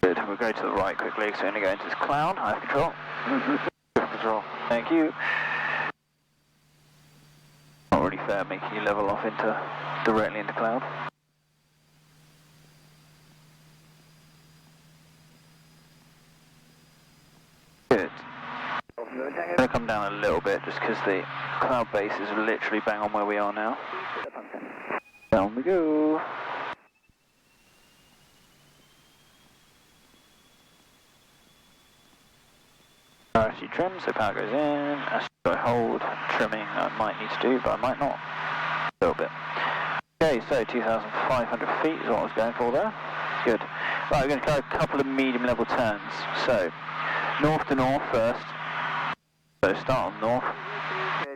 Good, we'll go to the right quickly, because we're going to go into this cloud. I have control. Control. Thank you. Not really fair making you level off directly into cloud. Good. I'm going to come down a little bit just because the cloud base is literally bang on where we are now. Down we go. RSU trim, so power goes in, as I hold, trimming I might need to do, but I might not. A little bit. Okay, so 2,500 feet is what I was going for there. Good. Right, we're going to try a couple of medium level turns. So, north to north first. So start on north.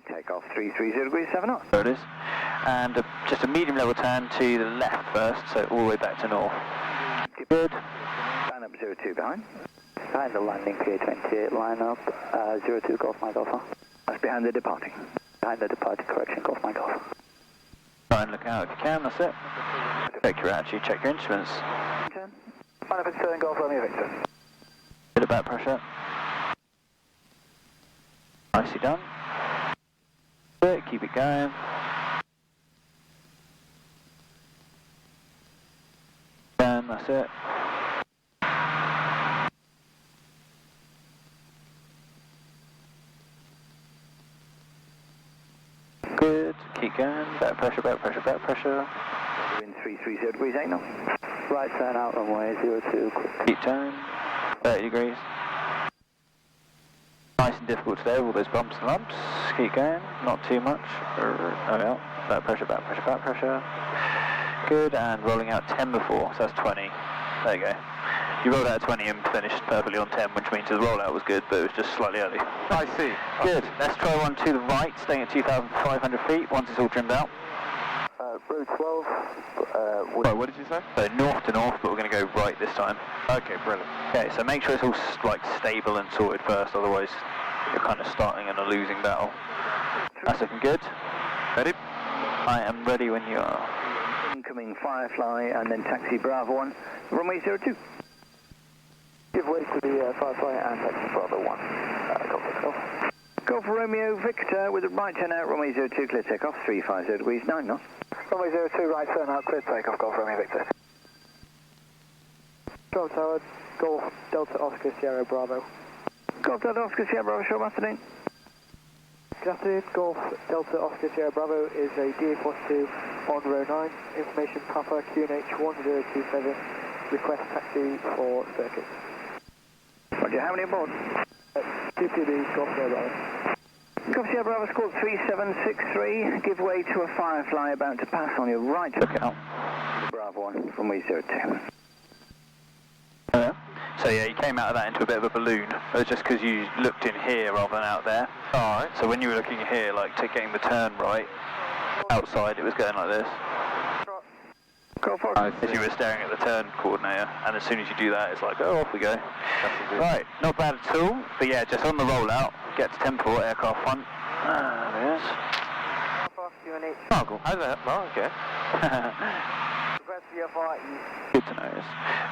Take off 330 degrees, 7 knots. There it is. And just a medium level turn to the left first, so all the way back to north. Good. Line up 02 behind. Behind the landing, clear 28, line up 02 Golf Mike Alpha. That's behind the departing. Behind the departing, correction, Golf Mike Alpha. Try and look out if you can, that's it. Check your attitude, check your instruments. Turn. Line up in Sterling Golf, Romeo Victor. Bit of back pressure. Nicely done. Good, keep it going. And that's it. Good, keep going. Back pressure, back pressure, back pressure. Wind 330 degrees, 8 knots. Right turn out runway 02, quick. Keep turn. 30 degrees. Nice and difficult today with all those bumps and lumps. Keep going, not too much. Oh yeah, back pressure, back pressure, back pressure. Good, and rolling out 10 before, so that's 20. There you go. You rolled out 20 and finished perfectly on 10, which means the rollout was good, but it was just slightly early. I see. Good. Let's try one to the right, staying at 2,500 feet once it's all trimmed out. Road 12. Right, what did you say? So north to north, but we're going to go right this time. Okay, brilliant. Okay, so make sure it's all like stable and sorted first, otherwise you're kind of starting in a losing battle. That's looking good. Ready? I am ready when you are. Incoming Firefly and then taxi Bravo 1, runway 02. Give way to the Firefly and taxi Bravo 1. Go. Go for Romeo Victor with a right turn out, runway 02, clear takeoff, 350 degrees, 9 knots. Runway 02, right turn out, clear takeoff, Golf Romeo Victor. Control Tower, Golf Delta Oscar Sierra Bravo. Golf Delta Oscar Sierra Bravo, short afternoon. Good afternoon, Golf Delta Oscar Sierra Bravo is a DA42 on row 9. Information Papa QNH 1027. Request taxi for circuit. Roger, how many aboard? 2PB, Golf Sierra Bravo. Golf Sierra Bravo, score 3763. Give way to a Firefly about to pass on your right. Look out. Bravo 1, runway 02. Yeah. So yeah, you came out of that into a bit of a balloon. It was just because you looked in here rather than out there. Alright. So when you were looking here, like getting the turn right, outside it was going like this. Go for As you were staring at the turn coordinator, and as soon as you do that, it's like, oh, off we go. Right, not bad at all, but yeah, just on the rollout, get to 10 port, aircraft front. There it is. Oh, cool. How's that? Oh, okay. Good to know this.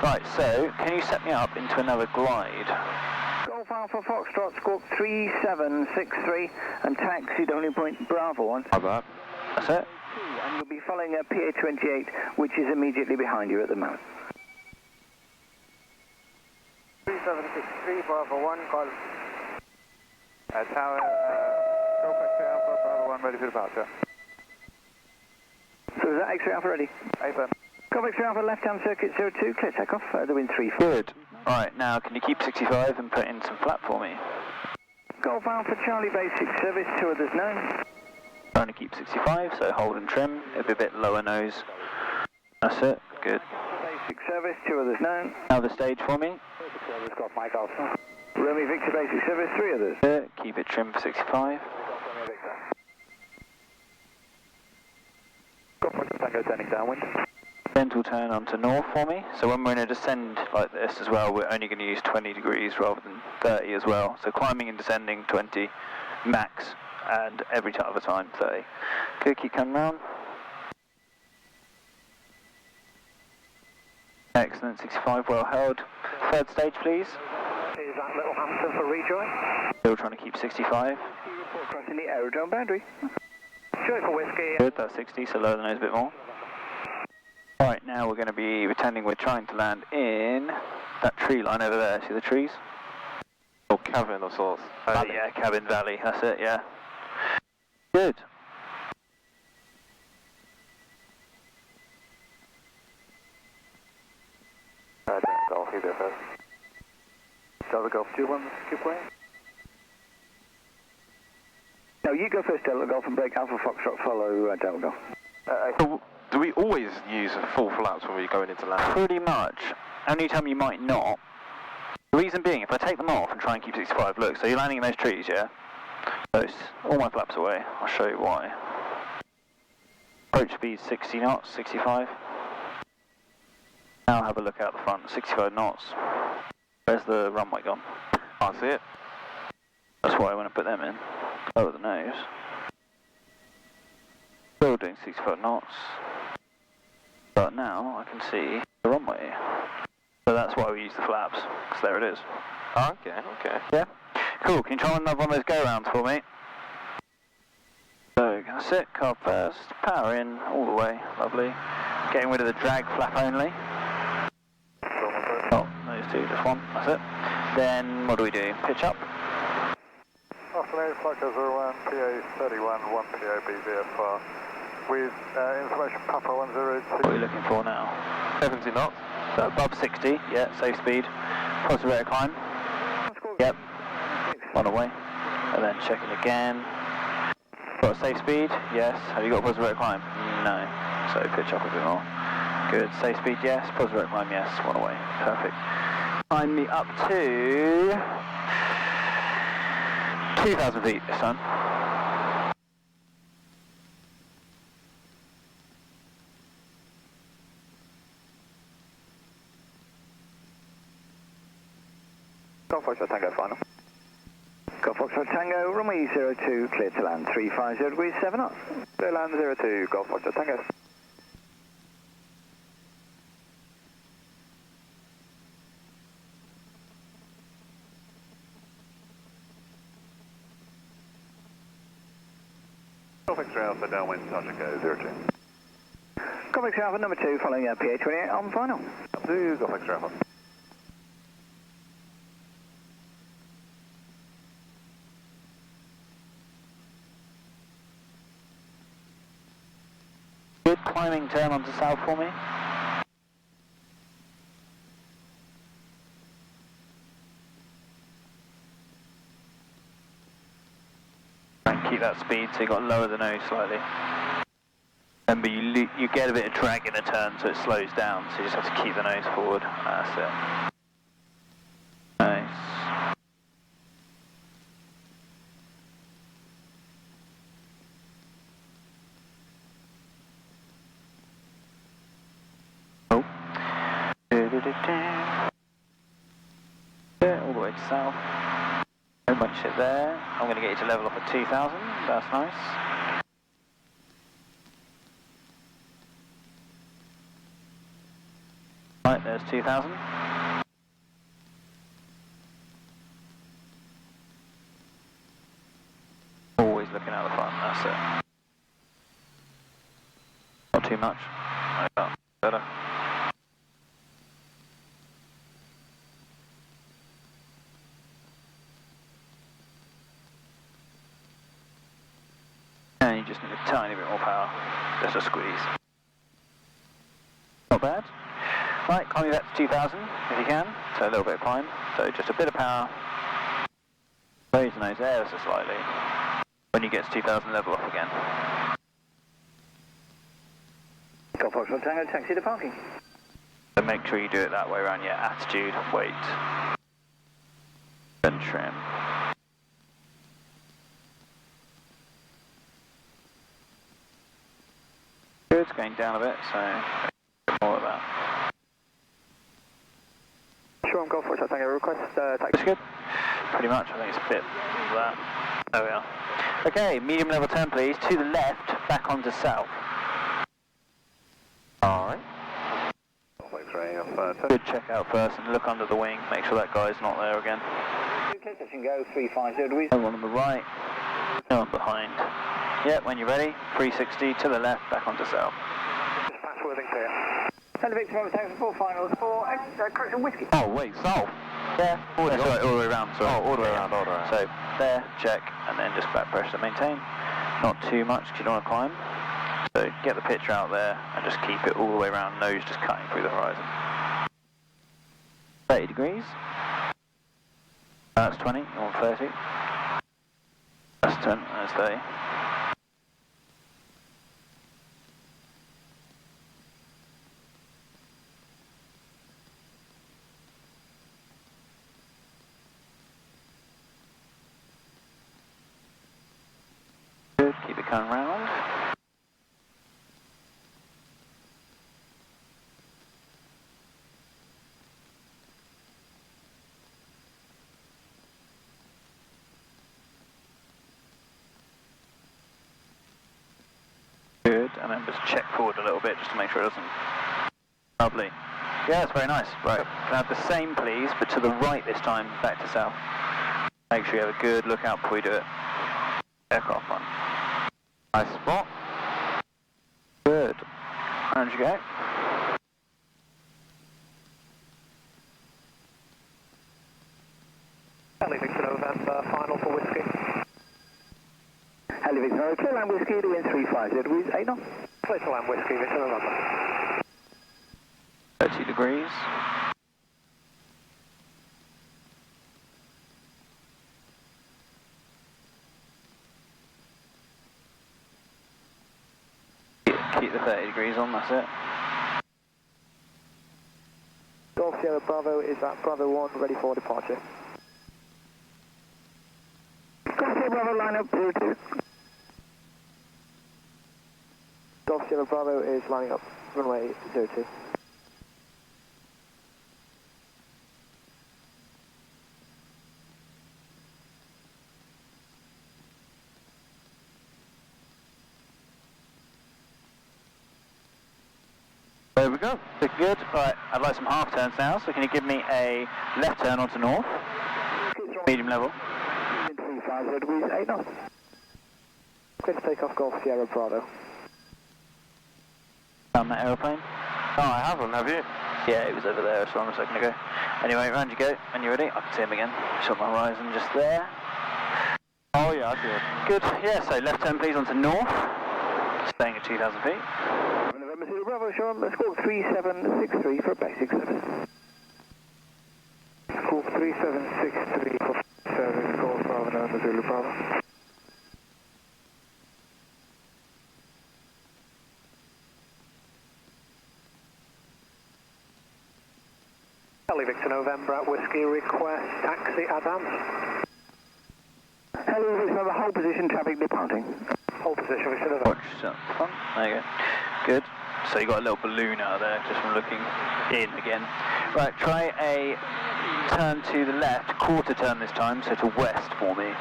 Right, so, can you set me up into another glide? Golf Alpha Foxtrot, squawk 3763 and taxi only point Bravo 1. How bad? That's it. And you'll be following a PA28, which is immediately behind you at the moment. 3763 Bravo 1, call. Tower, Golf X-ray Alpha Bravo 1 ready for departure. So is that X-ray Alpha ready? Over. Golf X-ray Alpha left-hand circuit 02, clear takeoff, the wind 34. Good. Right, now can you keep 65 and put in some flap for me? Golf Alpha Charlie basic service, 2 others known. Trying to keep 65, so hold and trim. It'll be a bit lower nose. That's it. Good. Basic service, 2 others known. Another stage for me. Service, Golf Mike Alpha. Romeo Victor basic service, 3 others. Good. Keep it trim for 65. Romeo Victor. Golf Mike Tango turning downwind. Gentle turn onto north for me. So when we're in a descend like this as well, we're only going to use 20 degrees rather than 30 as well. So climbing and descending 20 max, and every other time 30. Good, keep coming round. Excellent, 65, well held. Third stage, please. Is that Little Hampton for rejoin? Still trying to keep 65. Report crossing the aerodrome boundary. Joy for whiskey. Good, that's 60, so lower the nose a bit more. Right, now we're going to be pretending we're trying to land in that tree line over there. See the trees? Or cabin of sorts. Yeah, Cabin Valley, that's it, yeah. Good. Golf, you go first. Delta Golf 2-1, keep way. No, you go first, Delta Golf, and break Alpha Foxtrot, follow Delta Golf. So, do we always use full flaps when we're going into land? Pretty much. Only time you might not. The reason being, if I take them off and try and keep 65, look, so you're landing in those trees, yeah? So all my flaps away. I'll show you why. Approach speed 60 knots, 65. Now have a look out the front, 65 knots. Where's the runway gone? I see it. That's why I want to put them in. Lower the nose. Still doing 65 knots. But now I can see the runway. So that's why we use the flaps, because there it is. Oh, okay, okay. Yeah? Cool, can you try another one of those go-rounds for me? So, that's it, carb first, power in, all the way, lovely. Getting rid of the drag flap only. Oh, those two, just one, that's it. Then, what do we do? Pitch up. Afternoon, Flight 01, PA 31, 1 PA BVFR. With information Papa 102. What are you looking for now? 70 knots. So above 60, yeah, safe speed. Positive rate of climb. Yep. On the way. And then checking again. Got a safe speed? Yes. Have you got a positive rate of climb? No. So pitch up a bit more. Good. Safe speed? Yes. Positive rate of climb? Yes. One away. Perfect. Climb me up to 2,000 feet this time. Golf Foxtrot Tango final. Golf Foxtrot Tango, runway 02, clear to land 350 degrees 7 knots. Clear land 02, Golf Foxtrot Tango. Golf X-ray Alpha downwind, touch and go 02. Golf X-ray Alpha number 2, following PA28 on final. Up to Golf X-ray Alpha. Good climbing turn onto south for me. And keep that speed so you've got to lower the nose slightly. Remember, you get a bit of drag in a turn so it slows down, so you just have to keep the nose forward. That's it. Nice. Oh. Yeah, all the way to south. No bunch shit there. I'm going to get you to level off at 2,000. That's nice. Right, there's 2,000. Always looking out the front, that's it. Not too much. No, better. And you just need a tiny bit more power. Just a squeeze. Not bad. Right, climb you back to 2,000 if you can. So a little bit of climb. So just a bit of power. Raise the nose ever so slightly. When you get to 2,000, level off again. Golf Foxtrot Tango, taxi to parking. So make sure you do it that way around your attitude, weight, and trim. Good, it's going down a bit, so more of that. Shoreham Golf Foxtrot Tango, request taxi. That's good. Pretty much, I think it's a bit of that. There we are. Okay, medium level turn please, to the left, back onto south. Alright. Good check out first and look under the wing, make sure that guy's not there again. Clear touch and go 350 degrees. No one on the right, no one behind. Yep, when you're ready, 360 to the left, back onto south. Fast wording clear. Hello Victor, Robert Tango, 4 finals, 4 correction whiskey. Oh, wait, south? Yeah, all the way around, sorry. Oh, all the way around, all the way around. So, there, check, and then just back pressure maintain. Not too much because you don't want to climb. So, get the picture out there and just keep it all the way around, nose just cutting through the horizon. 30 degrees. That's 20, you want 30. That's 10, that's 30. Good, keep it coming round. Good, and then just check forward a little bit just to make sure it doesn't. Lovely. Yeah, that's very nice. Right, can I have the same please, but to the right this time, back to south. Make sure you have a good look out before you do it. Aircraft one. Nice spot. Good. Round you go. Heli Victor November, final for whiskey. Heli Victor November, clear land whiskey, the wind 350 degrees, 8 knots. Clear to land whiskey, Victor November. 30 degrees. Keep the 30 degrees on, that's it. Golf Sierra Bravo is at Bravo 1, ready for departure. Golf Sierra Bravo, line up 02. Golf Sierra Bravo is lining up runway 02. There we go. Looking good. Right, I'd like some half turns now, so can you give me a left turn onto north? Medium level. 35 degrees, 8 knots. Clear to take off Golf Sierra Bravo. Found that aeroplane? No, I haven't, have you? Yeah, it was over there a second ago. Anyway, round you go. When you're ready, I can see him again. Shot my horizon just there. Oh yeah, I see it. Good. Yeah, so left turn please onto north. Staying at 2,000 feet. November Zulu Bravo, Shoreham, squawk 3763 for basic service. Squawk 3763 for service, Golf Bravo, November Zulu Bravo. Charlie Victor November at Whiskey, request taxi Adams. Hello, Victor November, hold position, traffic departing. Hold position, Victor November. Watch up front. There you go. Good. So you got a little balloon out there just from looking in again. Right, try a turn to the left, quarter turn this time, so to west for me.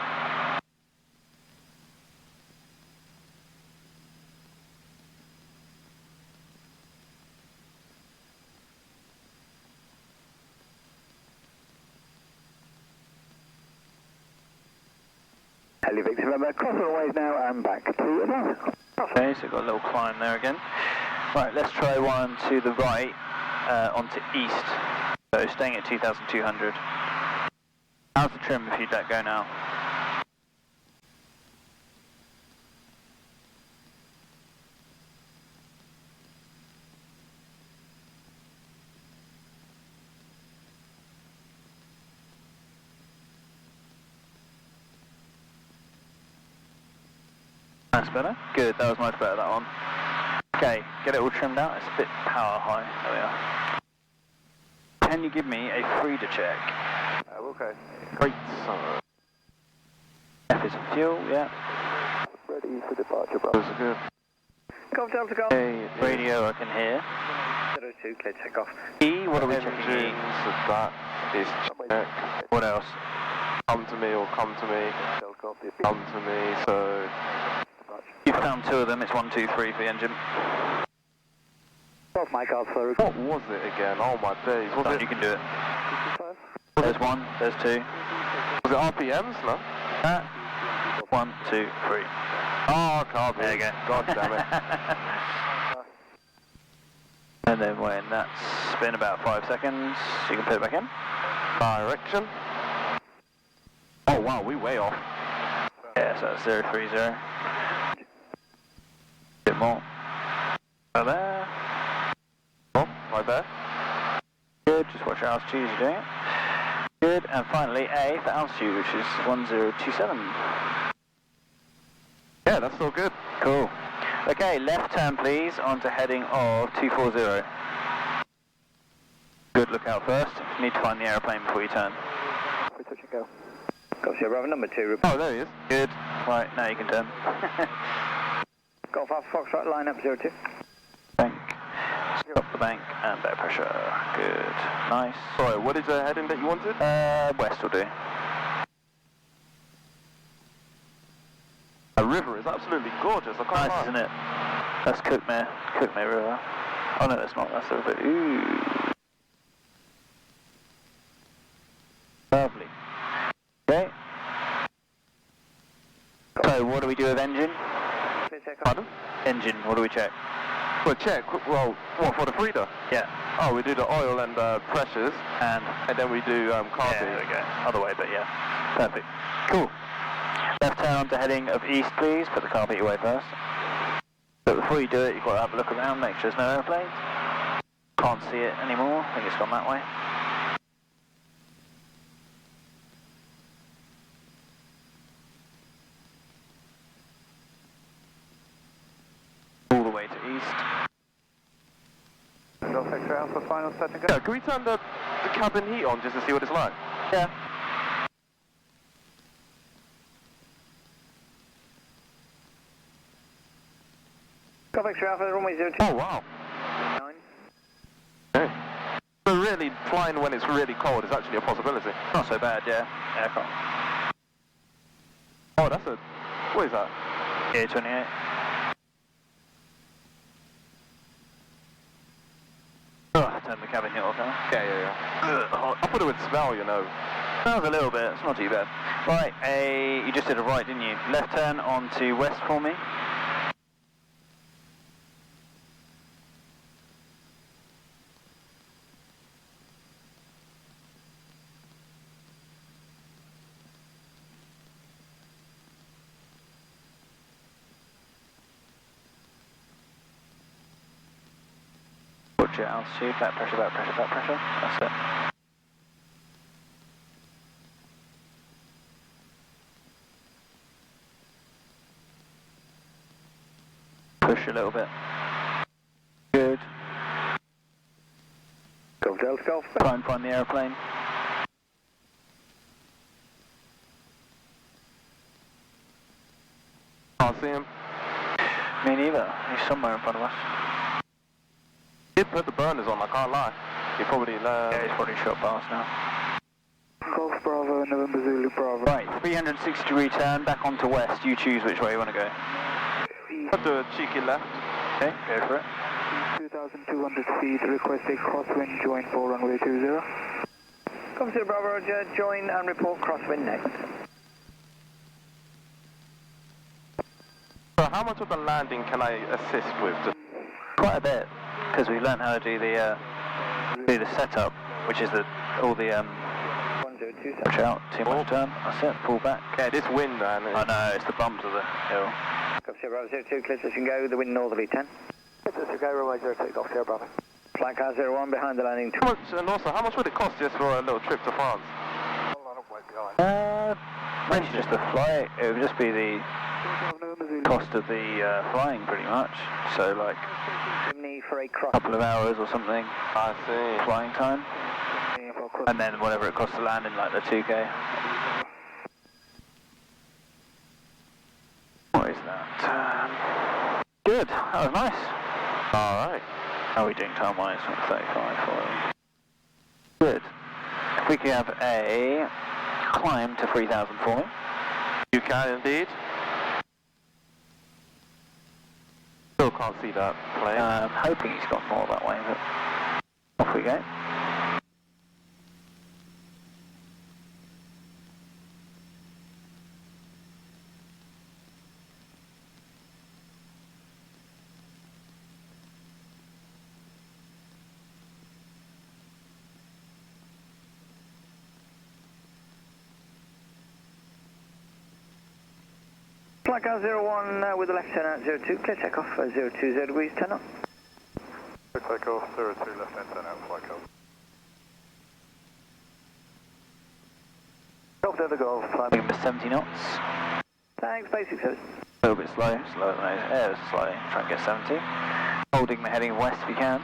Hello, Victor November, cross the ways now and back to advance. Okay, so got a little climb there again. Right, let's try one to the right, onto east. So staying at 2,200. How's the trim if you'd let go now? That's better. Good, that was much better, that one. Okay, get it all trimmed out. It's a bit power high. There we are. Can you give me a Frida check? Okay. Great. F is for fuel, yeah. Ready for departure, bro. Those are good. Golf Delta Golf. Okay, radio I can hear. 02, clear to take off. E, what are we checking E? Engines, that is check. What else? Come to me or come to me. Come to me, so... You found two of them. It's 1, 2, 3 for the engine. Off my car, sorry. What was it again? Oh my days. Was Done, it, you can do it. There's one, there's two. was it RPMs, no? 1, 2, 3. Oh, can't be. There you go. God damn it. And then when that's been about 5 seconds, you can put it back in. Direction. Oh wow, we way off. Yeah, so that's 030. Bit more. Right there. Oh, right there. Good, just watch your altitude as you're doing it. Good, and finally A for altitude, which is 1027. Yeah, that's all good. Cool. Okay, left turn please, onto heading of 240. Good, look out first. You need to find the aeroplane before you turn. We touch and go. Golf Sierra Bravo, number 2. Oh, there he is. Good. Right, now you can turn. Golf Alpha Foxtrot, line up 02. Bank. Stop the bank and back pressure. Good. Nice. Sorry, what is the heading that you wanted? West will do. The river is absolutely gorgeous. I can't Nice, lie. isn't it? That's Cookmere River. Oh no, that's not. That's a bit. Ooh. Lovely. Okay. So, what do we do with engine? Pardon? Engine, what do we check? Well, check. Well, what, for the Frida? Yeah. Oh, we do the oil and pressures, And and then we do car yeah, there beat. we go. Other way, but yeah. Perfect. Cool. Left turn onto heading of east, please. Put the car beat away first. But before you do it, you've got to have a look around, make sure there's no airplanes. Can't see it anymore. I think it's gone that way. All the way to X-ray Alpha, final touch and go. Yeah, can we turn the cabin heat on just to see what it's like? Yeah. Golf X-ray Alpha, runway 02. Oh, wow. 9. Okay. So really, flying when it's really cold is actually a possibility. Not so bad, yeah. Aircraft. Oh, that's a... What is that? Yeah, 28. Oh, turn the cabin heat off now. Yeah. I thought it would smell, you know. Smells a little bit, it's not too bad. Right, you just did a right, didn't you? Left turn onto west for me. Watch your altitude, back pressure, back pressure, back pressure. That's it. Push a little bit. Good. Golf Delta Golf. Try and find the aeroplane. Can't see him. Me neither. He's somewhere in front of us. He did put the burners on, I can't lie. He probably... Yeah, he's probably shot past now. Golf Bravo, November Zulu Bravo. Right, 360 degree turn, back onto west. You choose which way you want to go. I'll do a cheeky left. Okay, go for it. 2,200 feet, request a crosswind, join for runway 20. Golf Zulu Bravo, Roger, join and report crosswind next. So how much of the landing can I assist with? Just Quite a bit, because we've learned how to do the setup, which is all the 1027. watch out, too much turn. That's it, pull back. yeah, this wind, man. I know, it's the bumps of the hill. Golf Sierra Bravo 02, clear station go, the wind northerly 10. Clear station go, runway 02, Golf Sierra Bravo. Flight car 01 behind the landing. How much, and also, how much would it cost just for a little trip to France? Maybe just the flight. It would just be the cost of the flying, pretty much. So like Chimney for a cross. couple of hours or something, I see. flying time, and then whatever it costs to land in like the 2K. What is that? Good. That was nice. All right. How are we doing time-wise? 35 for good. If we could have a climb to 3,000 for me. You can indeed. Still can't see that plane. I'm hoping he's got more that way, but off we go. Flight car 01 with the left turn out 02, clear takeoff 020 degrees, turn up. Clear takeoff 02, left hand turn out, flight car. Golf Delta Golf, flight. Moving to 70 knots. Thanks, basic service. A little bit slow, slower than those. Yeah, it's slow. Try and get 70. Holding the heading west if you can.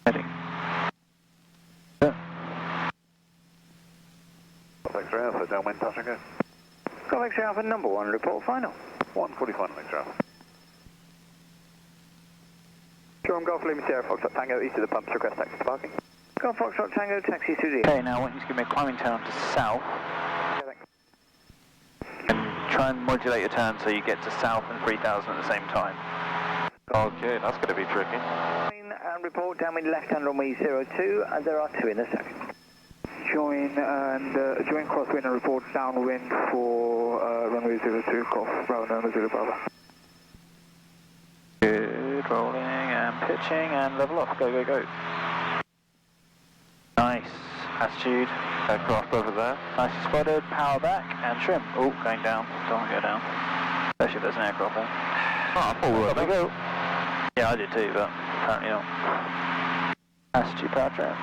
Heading. X-ray Alpha, downwind touch and go. Golf X-ray Alpha number 1, report final. 145 X-ray Alpha. Shoreham Golf Lima Sierra Foxtrot Tango, east of the pumps, request taxi to parking. Golf Foxtrot Tango, taxi to the... Okay, now I want you to give me a climbing turn to south. And try and modulate your turn so you get to south and 3,000 at the same time. Okay, that's going to be tricky. And report downwind left hand runway 02, and there are 2 in the second. Join crosswind and report downwind for runway 02, Golf Bravo, November Zulu Bravo. Good, rolling and pitching and level off. Go, go, go. Nice. Attitude. Aircraft over there. Nicely spotted. Power back and trim. Oh, going down. Don't go down. Especially if there's an aircraft there. Oh, I thought we were There we go. Yeah, I did too, but apparently not. Attitude powertrain.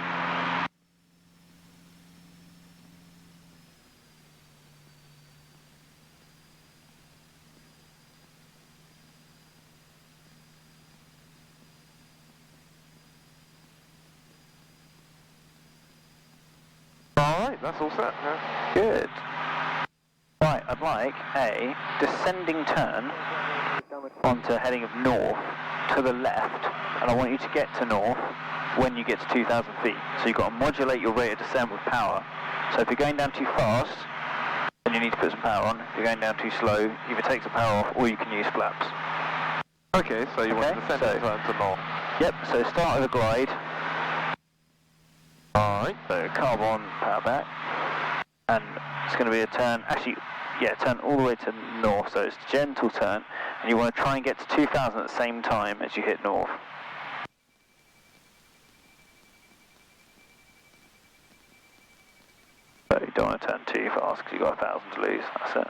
Alright, that's all set. Yeah. Good. Right, I'd like a descending turn onto heading of north to the left, and I want you to get to north when you get to 2,000 feet. So you've got to modulate your rate of descent with power. So if you're going down too fast, then you need to put some power on. If you're going down too slow, either take the power off or you can use flaps. Okay, so you want to descend turn to north. Yep, so start with a glide. Alright. So carbon, power back. And it's going to be a turn, actually, yeah, turn all the way to north, so it's a gentle turn. And you want to try and get to 2,000 at the same time as you hit north. So you don't want to turn too fast because you've got 1,000 to lose, that's it.